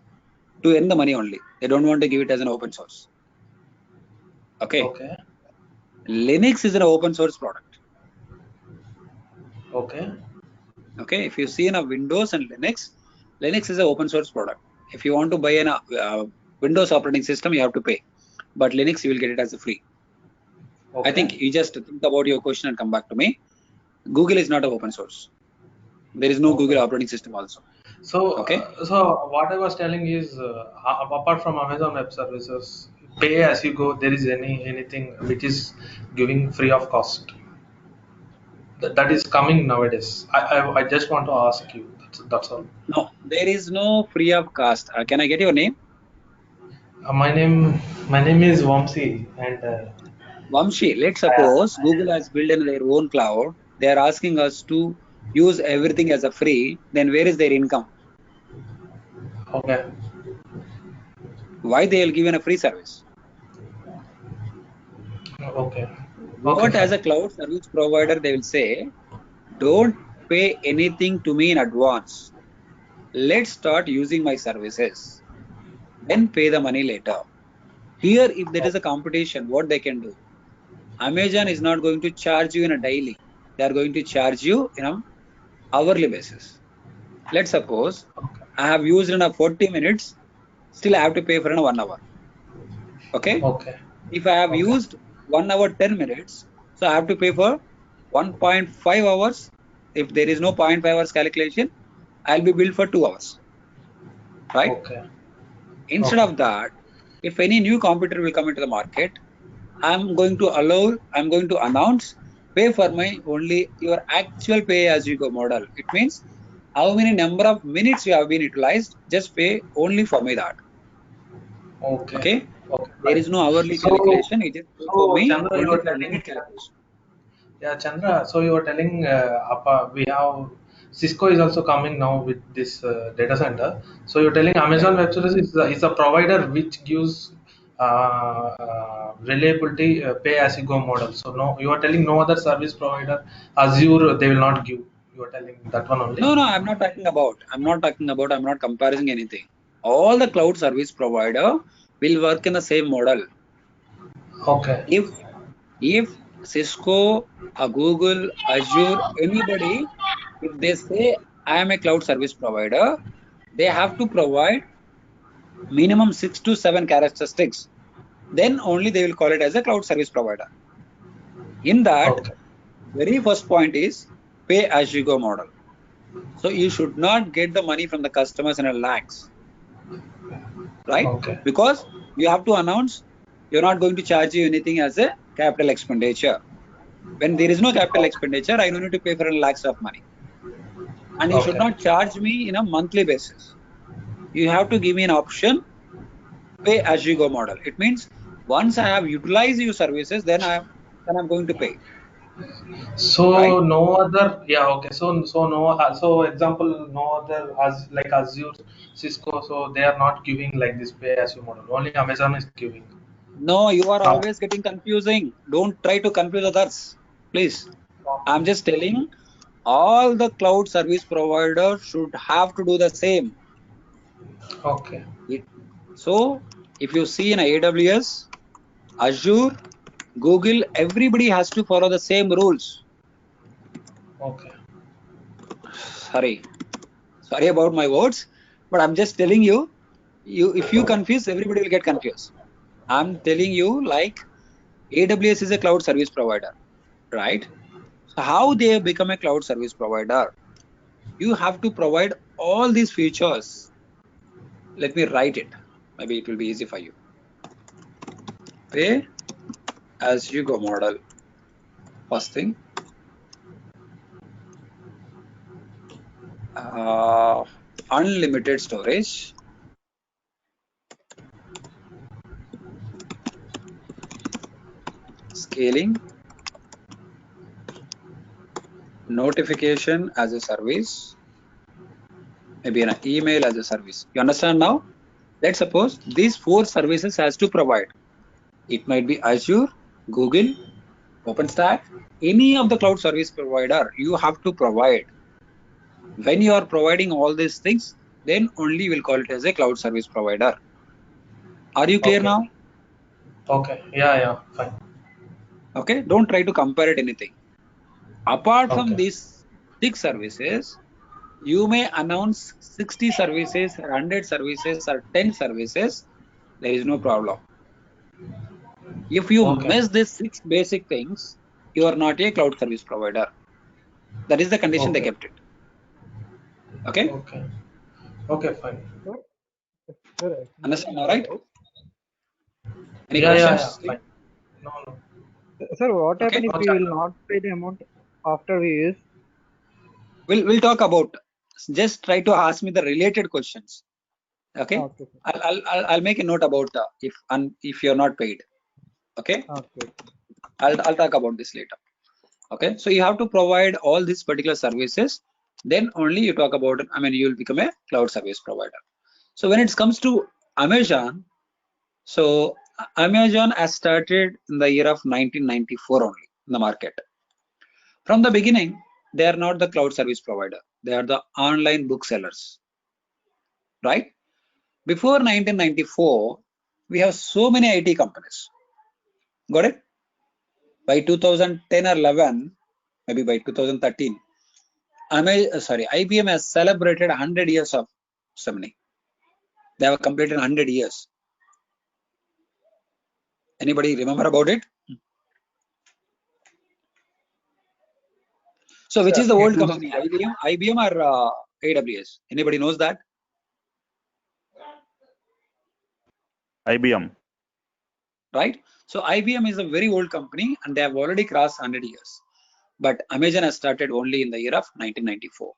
To earn the money only. They don't want to give it as an open source. Okay. Okay. Linux is an open source product. Okay. Okay. If you see in a Windows and Linux, Linux is an open source product. If you want to buy a Windows operating system, you have to pay. But Linux, you will get it as a free. Okay. I think you just think about your question and come back to me. Google is not an open source. There is no Google operating system also. So, Okay. so what I was telling is, apart from Amazon Web Services, pay as you go. There is anything which is giving free of cost. That is coming nowadays. I just want to ask you. That's all. No, there is no free of cost. Can I get your name? My name is Vamsi, and Vamshi, let's suppose Google has built in their own cloud. They are asking us to use everything as a free. Then where is their income? Okay. Why they will give in a free service? Okay. What as a cloud service provider they will say, don't pay anything to me in advance. Let's start using my services, then pay the money later. Here, if there is a competition, what they can do? Amazon is not going to charge you in a daily. They are going to charge you in a hourly basis. Let's suppose I have used in a 40 minutes, still I have to pay for an 1 hour. Okay. If I have used 1 hour 10 minutes, so I have to pay for 1.5 hours. If there is no 0.5 hours calculation, I'll be billed for 2 hours. Right? Instead of that, if any new competitor will come into the market, I'm going to announce, pay for my only your actual pay as you go model. It means how many number of minutes you have been utilized, just pay only for me that. Okay. There is no hourly calculation. It is for me Chandra, only you were for telling, minute calculation. yeah, Chandra. So you were telling, we have Cisco is also coming now with this data center. So you're telling Amazon Web Services is a provider which gives reliability pay as you go model. So no, you are telling no other service provider Azure they will not give. You are telling that one only. No, I'm not talking about. I'm not comparing anything. All the cloud service provider will work in the same model. Okay. If Cisco, Google, Azure, anybody, if they say I am a cloud service provider, they have to provide minimum 6 to 7 characteristics. Then only they will call it as a cloud service provider. In that, very first point is pay as you go model. So you should not get the money from the customers in a lakhs, right? Because you have to announce you're not going to charge you anything as a capital expenditure. When there is no capital expenditure, I don't need to pay for a lakhs of money. And you should not charge me in a monthly basis. You have to give me an option, pay as you go model. It means once I have utilized your services, then I'm going to pay. So no other, yeah, okay. So no, so example, no other as like Azure, Cisco, so they are not giving like this pay as you model. Only Amazon is giving. No, you are always getting confusing. Don't try to confuse others, please. I'm just telling all the cloud service providers should have to do the same. Okay. So if you see in AWS, Azure, Google, everybody has to follow the same rules. Okay. Sorry about my words, but I'm just telling you, if you confuse, everybody will get confused. I'm telling you, like AWS is a cloud service provider, right? So how they become a cloud service provider? You have to provide all these features. Let me write it. Maybe it will be easy for you. Pay as you go model. First thing. Unlimited storage. Scaling. Notification as a service. Maybe an email as a service. You understand now? Let's suppose these 4 services has to provide. It might be Azure, Google, OpenStack, any of the cloud service provider you have to provide. When you are providing all these things, then only we'll call it as a cloud service provider. Are you clear now? Okay. Yeah, fine. Okay. Don't try to compare it anything. Apart from these 6 services, you may announce 60 services, 100 services, or 10 services. There is no problem. If you miss these 6 basic things, you are not a cloud service provider. That is the condition they kept it. Okay? Okay, fine. Understand now, right? Any Yeah, questions? fine. No. Sir, what happens if we will not pay the amount after we use? We'll talk about. Just try to ask me the related questions. Okay. I'll make a note about if you're not paid. Okay. I'll talk about this later. Okay. So you have to provide all these particular services. Then only you talk about it. I mean, you'll become a cloud service provider. So when it comes to Amazon, so Amazon has started in the year of 1994 only. in the market. From the beginning, they are not the cloud service provider. They are the online booksellers, right? Before 1994, we have so many IT companies. Got it? By 2010 or 11, maybe by 2013, IBM has celebrated 100 years of summoning. They have completed 100 years. Anybody remember about it? So which is the old company, IBM or AWS? Anybody knows that? IBM. Right? So IBM is a very old company and they have already crossed 100 years. But Amazon has started only in the year of 1994.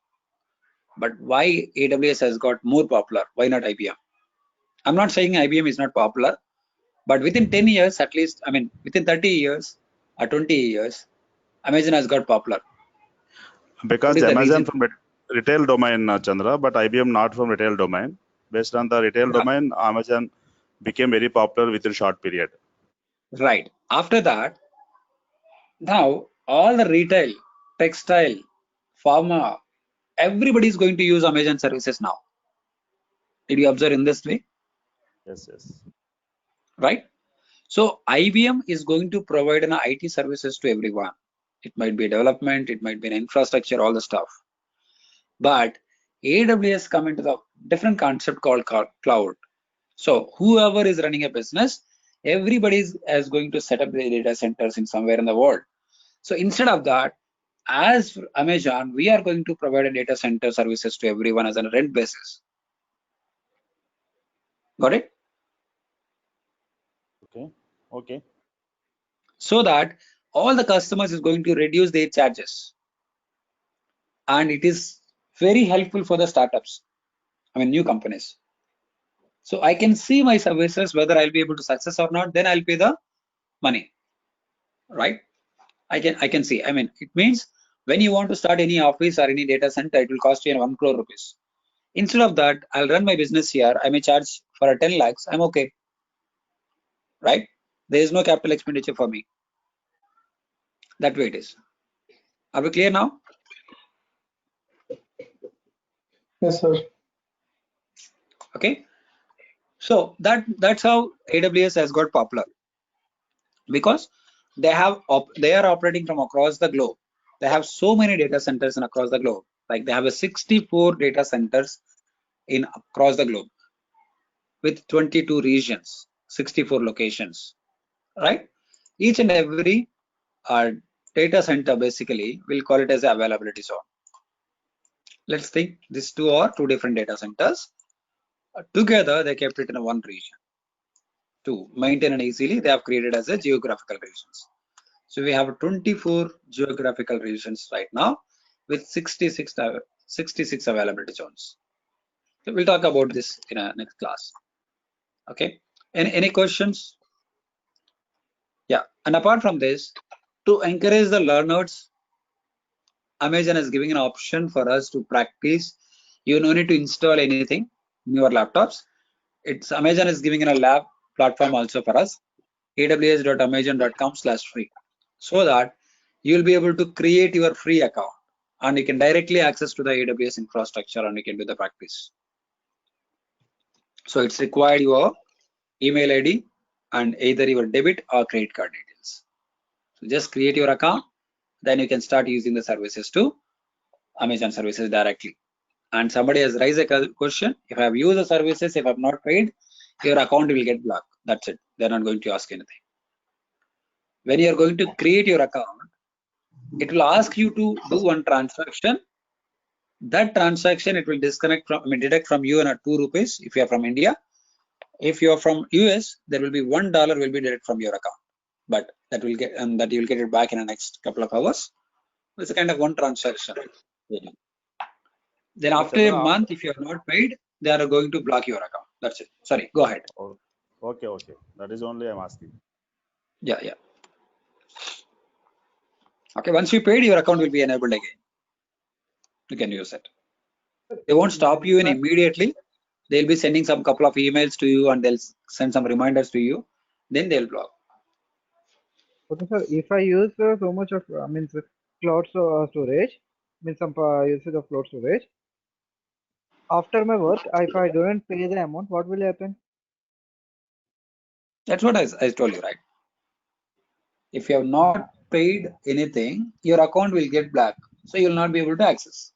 But why AWS has got more popular? Why not IBM? I'm not saying IBM is not popular, but within 10 years, at least, I mean, within 30 years or 20 years, Amazon has got popular. Because Amazon from retail domain, Chandra, but IBM not from retail domain. Based on the retail domain, Amazon became very popular within a short period. Right. After that, now all the retail, textile, pharma, everybody is going to use Amazon services now. Did you observe in this way? Yes, yes. Right. So IBM is going to provide an IT services to everyone. It might be development, it might be an infrastructure, all the stuff. But AWS come into the different concept called cloud. So whoever is running a business, everybody is going to set up the data centers in somewhere in the world. So instead of that, as Amazon, we are going to provide a data center services to everyone as a rent basis. Got it? Okay. Okay. So that all the customers is going to reduce their charges. And it is very helpful for the startups. I mean, new companies. So I can see my services, whether I'll be able to success or not, then I'll pay the money, right? I can see. I mean, it means when you want to start any office or any data center, it will cost you 1 crore rupees. Instead of that, I'll run my business here. I may charge for a 10 lakhs. I'm okay, right? There is no capital expenditure for me. That way it is. Are we clear now? Yes, sir. Okay. So that's how AWS has got popular, because they are operating from across the globe. They have so many data centers in across the globe. Like they have a 64 data centers in across the globe with 22 regions, 64 locations, right? Each and every data center basically will call it as a availability zone. Let's think these two are two different data centers. Together they kept it in one region. To maintain it easily, they have created as a geographical regions. So we have 24 geographical regions right now with 66 availability zones. So we'll talk about this in a next class. Okay. Any questions? Yeah. And apart from this, to encourage the learners, Amazon is giving an option for us to practice. You no need to install anything in your laptops. Amazon is giving a lab platform also for us, aws.amazon.com/free, so that you'll be able to create your free account and you can directly access to the AWS infrastructure and you can do the practice. So it's required your email ID and either your debit or credit card details. So just create your account, then you can start using the services to Amazon services directly. And somebody has raised a question, if I have used the services, if I have not paid, your account will get blocked. That's it. They're not going to ask anything. When you are going to create your account, it will ask you to do one transaction. That transaction, it will deduct from you and 2 rupees if you are from India. If you are from US, there will be $1 will be deducted from your account. But that will get that you will get it back in the next couple of hours. It's a kind of one transaction. Yeah. Then after a month, if you are not paid, they are going to block your account. That's it. Sorry, go ahead. Okay, okay. That is only I'm asking. Yeah, yeah. Okay, once you paid, your account will be enabled again. You can use it. They won't stop you immediately. They'll be sending some couple of emails to you and they'll send some reminders to you. Then they'll block. Okay, sir. If I use so much of means cloud storage, means some usage of cloud storage, after my work, if I don't pay the amount, what will happen? That's what I told you, right? If you have not paid anything, your account will get black. So you will not be able to access.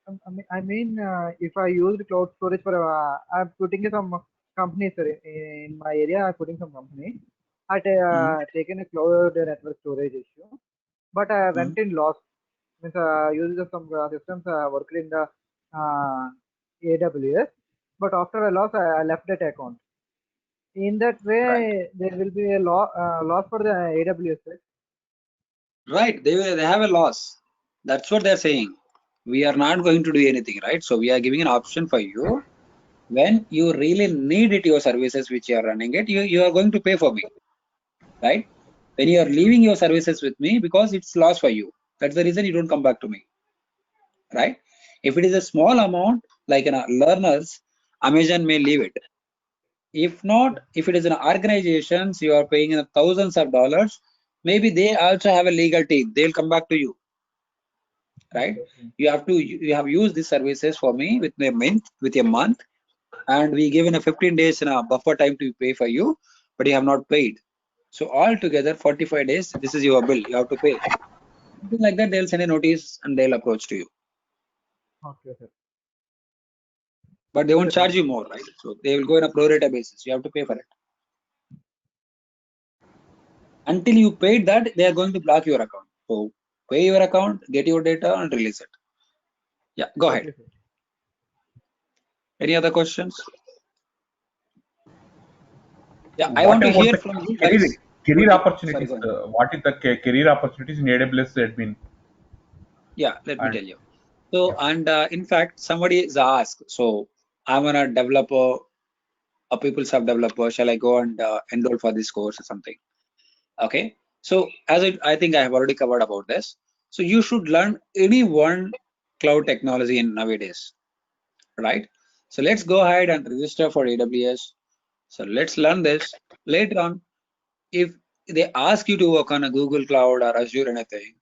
If I use the cloud storage for, I'm putting some company, sir, in my area, I'm putting some company. I taken a cloud network storage issue, but I went in loss. Means used some systems worked in the AWS, but after I lost, I left that account. In that way, there will be a loss for the AWS, right? Right. They have a loss. That's what they're saying. We are not going to do anything, right? So we are giving an option for you. When you really need it, your services which you are running it, you are going to pay for me, right? When you are leaving your services with me, because it's loss for you, that's the reason you don't come back to me, right? If it is a small amount, like learners, Amazon may leave it. If not, if it is an organizations, you are paying in thousands of dollars, maybe they also have a legal team. They'll come back to you, right? You have used these services for me with a month, and we given a 15 days in a buffer time to pay for you, but you have not paid. So altogether 45 days, this is your bill, you have to pay. Something like that, they'll send a notice and they'll approach to you. Okay, sir. But they won't charge you more, right? So they will go in a pro rata basis. You have to pay for it. Until you paid that, they are going to block your account. So pay your account, get your data and release it. Yeah, go ahead. Any other questions? Yeah, I want to hear from you guys. Career opportunities. Sorry, go ahead. What is the career opportunities in AWS admin? Yeah, let me tell you. So, and in fact, somebody is asked, so I'm a developer, a PeopleSoft developer. Shall I go and enroll for this course or something? Okay. So, as I think I have already covered about this. So, you should learn any one cloud technology in nowadays, right? So, let's go ahead and register for AWS. So, let's learn this. Later on, if they ask you to work on a Google Cloud or Azure or anything,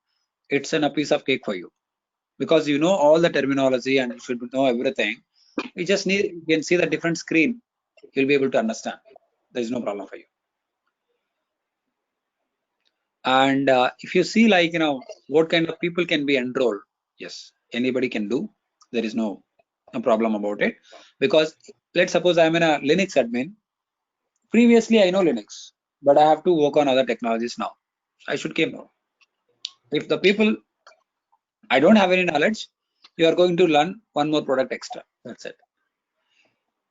it's a piece of cake for you, because you know all the terminology and you should know everything. You just you can see the different screen. You'll be able to understand. There is no problem for you. And if you see, like, what kind of people can be enrolled, yes, anybody can do. There is no problem about it, because let's suppose I'm in a Linux admin. Previously, I know Linux, but I have to work on other technologies now. I should keep now. If the people, I don't have any knowledge, you are going to learn one more product extra. That's it.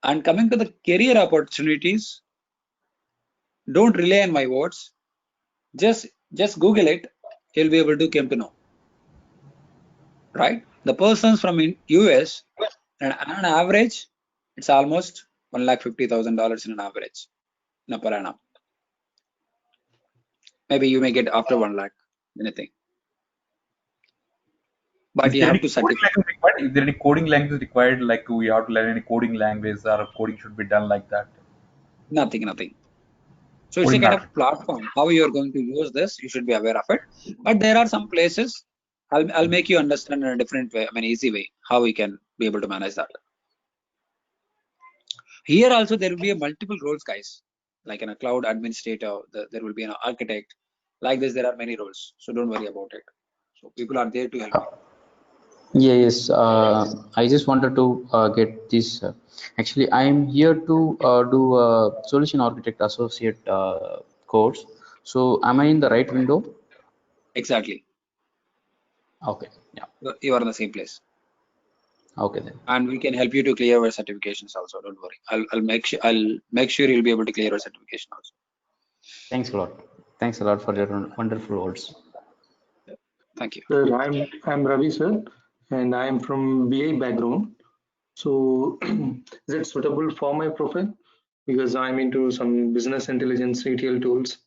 And coming to the career opportunities, don't rely on my words. Just Google it. You'll be able to come to know. Right? The persons from US, and on an average, it's almost $150,000 in an average, per annum. Maybe you may get after 1 lakh, anything. But you have to certify. Is there any coding language required? Like we have to learn any coding language, or coding should be done like that? Nothing. So it's a kind of platform. How you are going to use this, you should be aware of it. But there are some places, I'll make you understand in a different way, easy way, how we can be able to manage that. Here also there will be a multiple roles, guys. Like in a cloud administrator, there will be an architect. Like this, there are many roles. So don't worry about it. So people are there to help you. Yes. I just wanted to get this. Actually, I am here to do a solution architect associate course. So, am I in the right window? Exactly. Okay. Yeah. You are in the same place. Okay then. And we can help you to clear your certifications also. Don't worry. I'll make sure you'll be able to clear your certification also. Thanks a lot. Thanks a lot for your wonderful words. Thank you. Sir, I'm Ravi, sir, and I am from BI background. So is it suitable for my profile? Because I'm into some business intelligence ETL tools.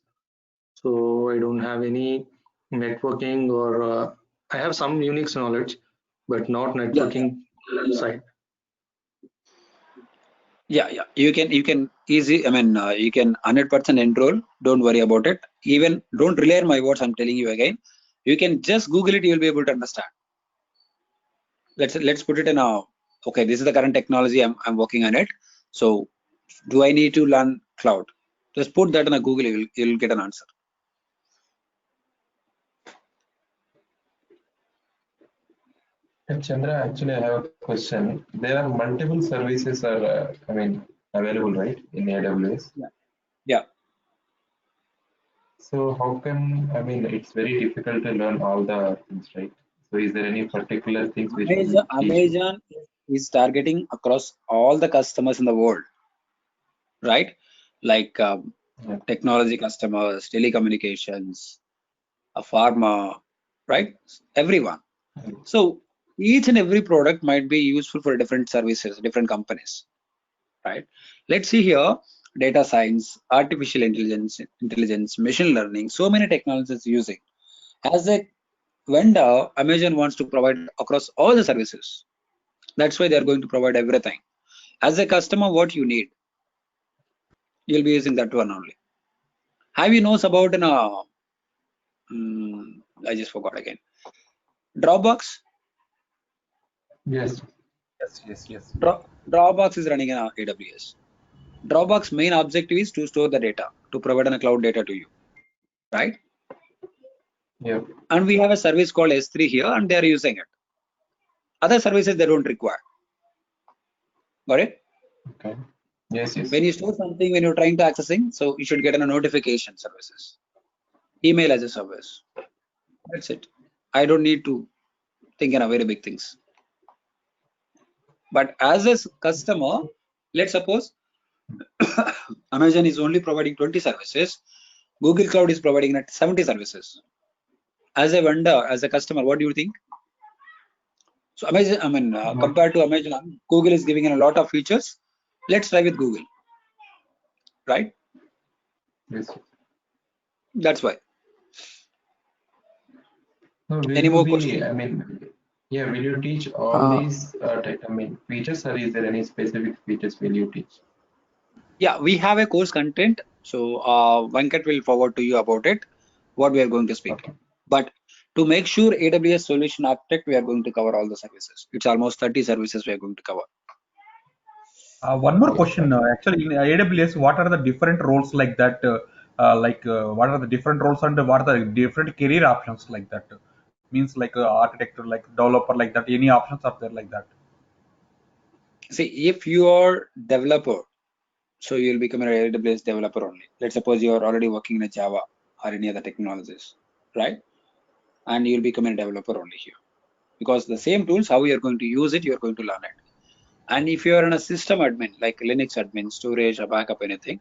So I don't have any networking, or I have some Unix knowledge, but not networking side. Yeah, you can easy. I mean, you can 100% enroll. Don't worry about it. Even don't rely on my words. I'm telling you again. You can just Google it. You'll be able to understand. Let's put it in a. Okay, this is the current technology. I'm working on it. So, do I need to learn cloud? Just put that in a Google. You'll get an answer. And Chandra, actually, I have a question. There are multiple services are, available, right, in AWS? Yeah. So how can, it's very difficult to learn all the things, right? So is there any particular things which will teach me? Amazon is targeting across all the customers in the world, right? Like technology customers, telecommunications, a pharma, right? Everyone. So each and every product might be useful for different services, different companies, right? Let's see here: data science, artificial intelligence, machine learning. So many technologies using. As a vendor, Amazon wants to provide across all the services. That's why they are going to provide everything. As a customer, what you need, you'll be using that one only. Have you knows about I just forgot again. Dropbox. Yes. Yes. Dropbox is running in AWS. Dropbox main objective is to store the data, to provide a cloud data to you, right? Yeah. And we have a service called S3 here, and they are using it. Other services they don't require. Got it? Okay. Yes. When you store something, when you're trying to accessing, so you should get a notification services. Email as a service. That's it. I don't need to think in a very big things. But as a customer, let's suppose Amazon is only providing 20 services. Google Cloud is providing 70 services. As a vendor, as a customer, what do you think? So Amazon, compared to Amazon, Google is giving in a lot of features. Let's try with Google, right? Yes. That's why. So Any more questions? Will you teach all these features, or is there any specific features will you teach? Yeah, we have a course content. So Venkat will forward to you about it, what we are going to speak. Okay. But to make sure AWS solution architect, we are going to cover all the services. It's almost 30 services we are going to cover. One more question. Actually, in AWS, what are the different roles like that? What are the different roles and what are the different career options like that? Means like architect, like developer, like that. Any options are there like that? See, if you are developer, so you'll become an AWS developer only. Let's suppose you are already working in a Java or any other technologies, right? And you'll become a developer only here. Because the same tools, how you're going to use it, you're going to learn it. And if you're in a system admin, like Linux admin, storage, or backup, anything,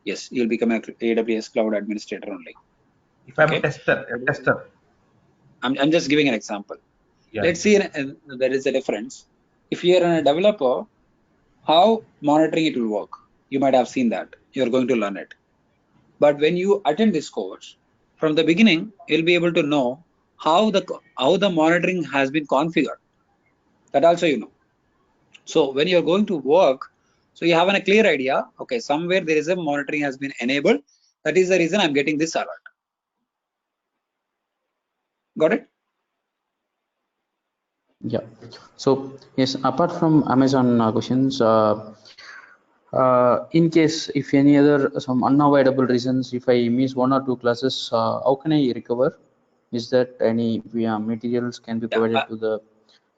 yes, you'll become an AWS cloud administrator only. If I'm a tester. I'm just giving an example. Yeah. Let's see, there is a difference. If you're a developer, how monitoring it will work? You might have seen that. You're going to learn it. But when you attend this course, from the beginning, you'll be able to know how the monitoring has been configured. That also you know. So when you're going to work, so you have a clear idea. Okay, somewhere there is a monitoring has been enabled. That is the reason I'm getting this alert. Got it? Yeah. So yes, apart from Amazon questions, in case if any other some unavoidable reasons, if I miss one or two classes, how can I recover? Is that any materials can be provided to the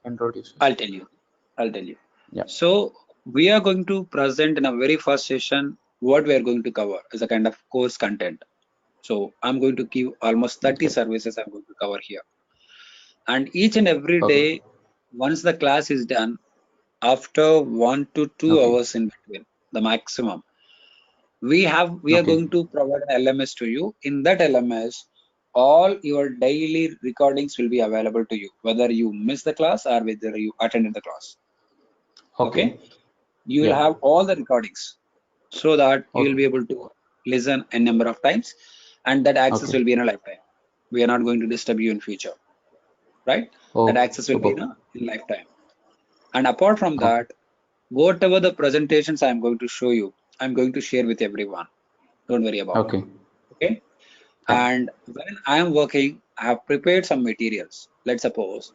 enrolled users? I'll tell you. Yeah. So we are going to present in a very first session what we are going to cover as a kind of course content. So I'm going to give almost 30 services I'm going to cover here. And each and every day, once the class is done, after 1 to 2 hours in between, the maximum, we are going to provide an LMS to you. In that LMS, all your daily recordings will be available to you, whether you miss the class or whether you attended the class. Okay. You will have all the recordings so that you will be able to listen a number of times, and that access will be in a lifetime. We are not going to disturb you in future, right? That access will be in lifetime. And apart from that, whatever the presentations I'm going to show you, I'm going to share with everyone. Don't worry about Okay. it. Okay. Yeah. And when I am working, I have prepared some materials. Let's suppose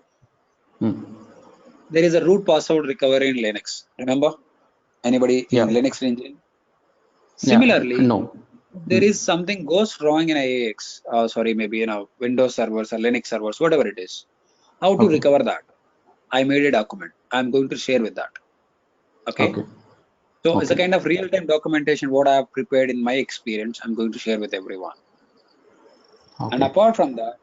there is a root password recovery in Linux. Remember? Anybody Yeah. in Linux engine? Yeah. Similarly, No. there is something goes wrong in IAX, sorry, maybe Windows servers or Linux servers, whatever it is. How to Okay. recover that? I made a document. I'm going to share with that. Okay. Okay. So it's a Okay. kind of real-time documentation what I have prepared in my experience. I'm going to share with everyone. And Okay. apart from that,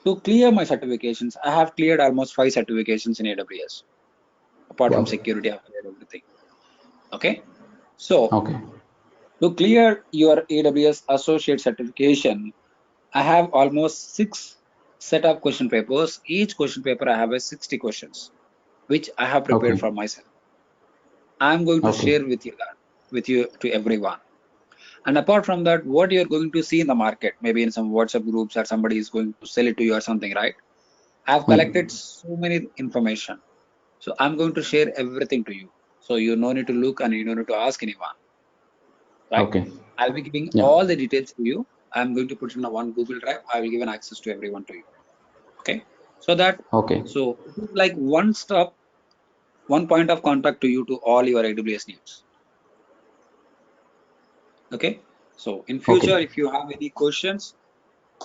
to clear my certifications, I have cleared almost 5 certifications in AWS. Apart from Wow. security, I've cleared everything. Okay. So Okay. to clear your AWS associate certification, I have almost 6 set of question papers. Each question paper I have a 60 questions, which I have prepared Okay. for myself. I'm going to Okay. share with you that, with you to everyone. And apart from that, what you're going to see in the market, maybe in some WhatsApp groups or somebody is going to sell it to you or something, right? I've collected so many information. So I'm going to share everything to you. So you no need to look and you no need to ask anyone, right? Okay. I'll be giving Yeah. all the details to you. I'm going to put it in a one Google Drive. I will give an access to everyone to you. Okay. So that, Okay. so it is like one stop, one point of contact to you to all your AWS needs. Okay. So in future, Okay. if you have any questions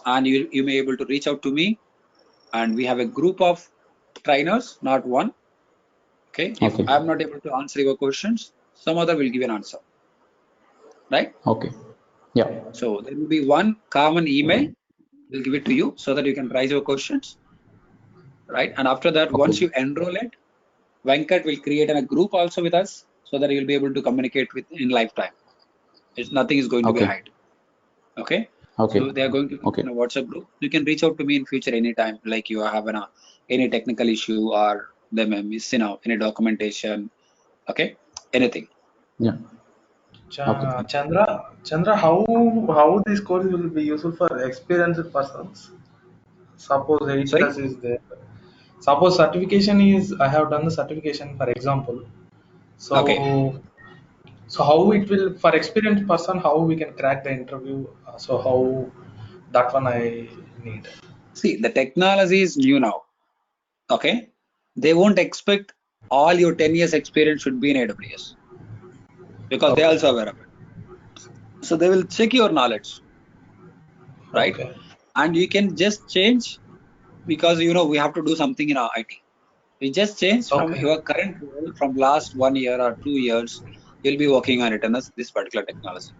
and you may able to reach out to me, and we have a group of trainers, not one. Okay. If Okay. I'm not able to answer your questions, some other will give an answer. Right. Okay. Yeah. So there will be one common email. We'll give it to you so that you can raise your questions. Right. And after that, once Okay. you enroll it, Venkat will create a group also with us so that you'll be able to communicate with in lifetime. Nothing is going to be Okay. hide. Okay. Okay. So they are going to be Okay. in a WhatsApp group. You can reach out to me in future anytime, like you have any technical issue or they may miss any documentation. Okay. Anything. Yeah. Okay. Chandra, how this course will be useful for experienced persons? Suppose 8 Sorry. plus is there. Suppose certification is I have done the certification for example. So Okay. so how it will for experienced person how we can crack the interview? So how that one I need. See, the technology is new now. Okay. They won't expect all your 10 years experience should be in AWS because they Okay. also aware of it. So they will check your knowledge, right? Okay. And you can just change because we have to do something in our IT. We just change from Okay. your current role from last 1 year or 2 years. You'll be working on it in this particular technology,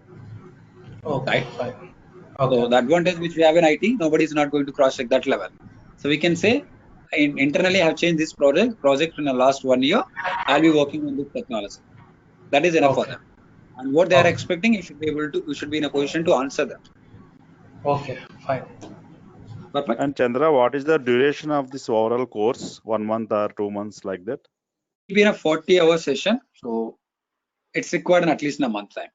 Okay. right? Fine. So Okay. the advantage which we have in IT, nobody is not going to cross check that level. So we can say, internally, I have changed this project in the last 1 year. I'll be working on this technology. That is enough for Okay. them. And what they are Okay. expecting, you should be in a position to answer that. Okay. Fine. Perfect. And Chandra, what is the duration of this overall course? 1 month or 2 months like that? It'll be in a 40-hour session. So it's required in at least in a month time.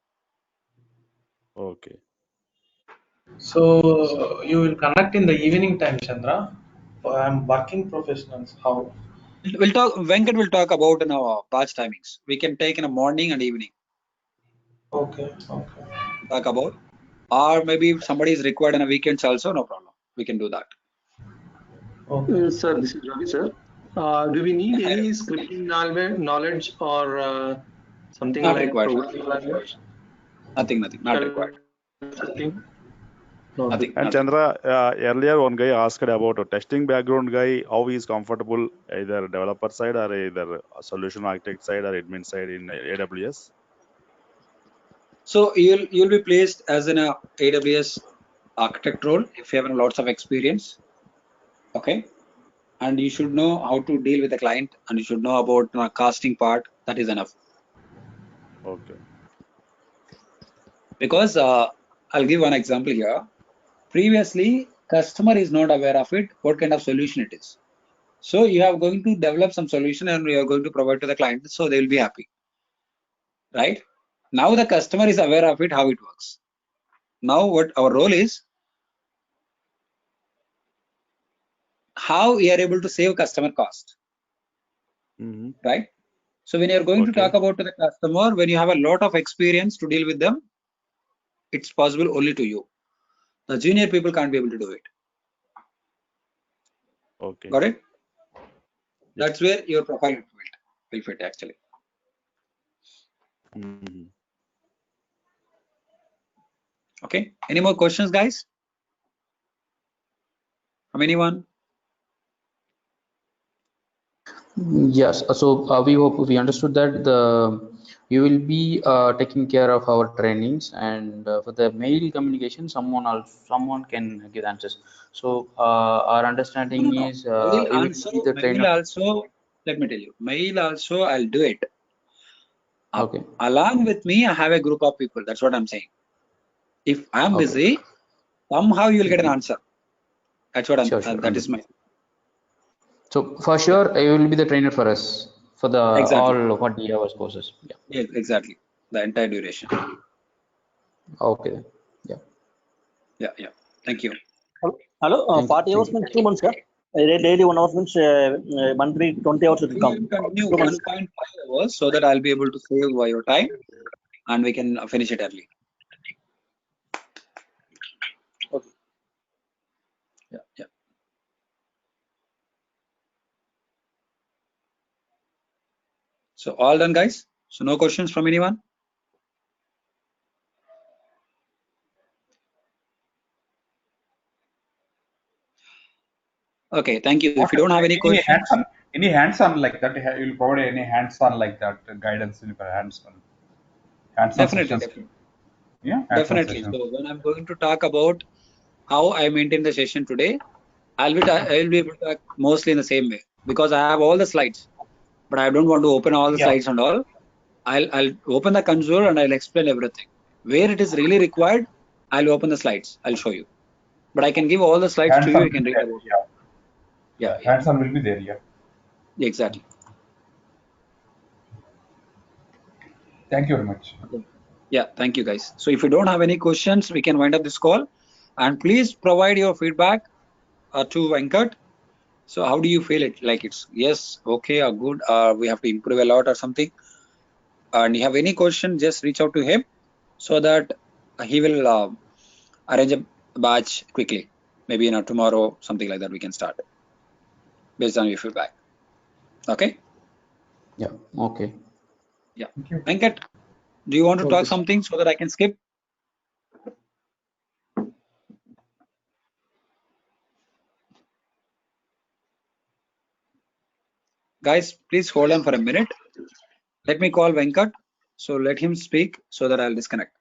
Okay. So you will conduct in the evening time, Chandra. I'm working professionals. How? We'll talk. Venkat will talk about in our batch timings. We can take in a morning and evening. Okay. Okay. Talk about, or maybe if somebody is required in a weekends also, no problem. We can do that. Okay. Sir, this is Ravi, sir. Do we need any scripting knowledge or something Not like required. programming language? Nothing. Not required. Nothing. Nothing. And Chandra, earlier one guy asked about a testing background guy, how he is comfortable either developer side or either solution architect side or admin side in AWS. So you'll be placed as an AWS architect role if you have lots of experience. Okay. And you should know how to deal with the client and you should know about the casting part. That is enough. Okay. Because I'll give one example here. Previously, customer is not aware of it, what kind of solution it is. So you are going to develop some solution and you are going to provide to the client so they will be happy. Right? Now the customer is aware of it, how it works. Now what our role is, how we are able to save customer cost. Right? So when you're going to Okay. talk about to the customer, when you have a lot of experience to deal with them, it's possible only to you. The junior people can't be able to do it. Okay. Got it? Yeah. That's where your profile will fit actually. Mhm. Okay. Any more questions, guys? From anyone? Yes. So we hope we understood that you will be taking care of our trainings, and for the mail communication, someone can give answers. So our understanding No. is Mail you will also, be the trainer. let me tell you, mail also I'll do it. Okay. Along with me, I have a group of people. That's what I'm saying. If I'm Okay. busy, somehow you will get an answer. That's what Sure. that is my. So for sure, you will be the trainer for us for the Exactly. all 40 hours courses. Yeah. Yes, exactly. The entire duration. Okay. Yeah. Yeah. Thank you. Hello, Thank you. 40 hours Thank you. means 2 months, sir. Daily 1 hour means monthly 20 hours will We come. can continue 2 months. 1.5 hours so that I'll be able to save your time and we can finish it early. Okay. Yeah. So all done, guys. So no questions from anyone. Okay, thank you. If you don't have any questions, any hands-on like that, you'll provide any hands-on like that guidance, hands-on definitely. sessions. Yeah, hands-on Definitely. sessions. So when I'm going to talk about how I maintain the session today, I'll be able to talk mostly in the same way because I have all the slides, but I don't want to open all the slides and all. I'll open the console and I'll explain everything. Where it is really required, I'll open the slides. I'll show you. But I can give all the slides to you. Hands-on You will can be read there. about it. Yeah. Yeah. Hands-on will be there. Yeah. Exactly. Thank you very much. Okay. Yeah. Thank you, guys. So if you don't have any questions, we can wind up this call. And please provide your feedback to Venkat. So how do you feel it? Like it's yes, okay, or good, or we have to improve a lot or something? And you have any question, just reach out to him so that he will arrange a batch quickly. Maybe tomorrow, something like that, we can start based on your feedback. Okay? Yeah. Okay. Yeah. Venkat, do you want to talk Okay. something so that I can skip? Guys, please hold on for a minute. Let me call Venkat. So let him speak so that I'll disconnect.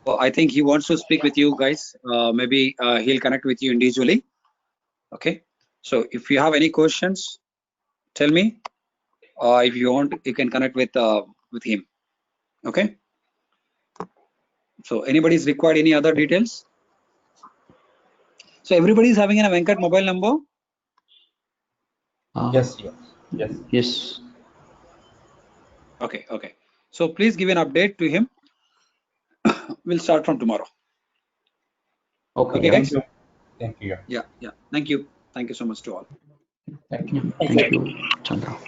Oh, I think he wants to speak with you guys. Maybe he'll connect with you individually. Okay. So if you have any questions, tell me. If you want, you can connect with him. Okay. So anybody's required any other details? So everybody is having a Venkat mobile number? Yes. Yes. Okay. So please give an update to him. We'll start from tomorrow. Okay, guys? Thank you. Yeah. Thank you. Thank you so much to all. Thank you, Chandra.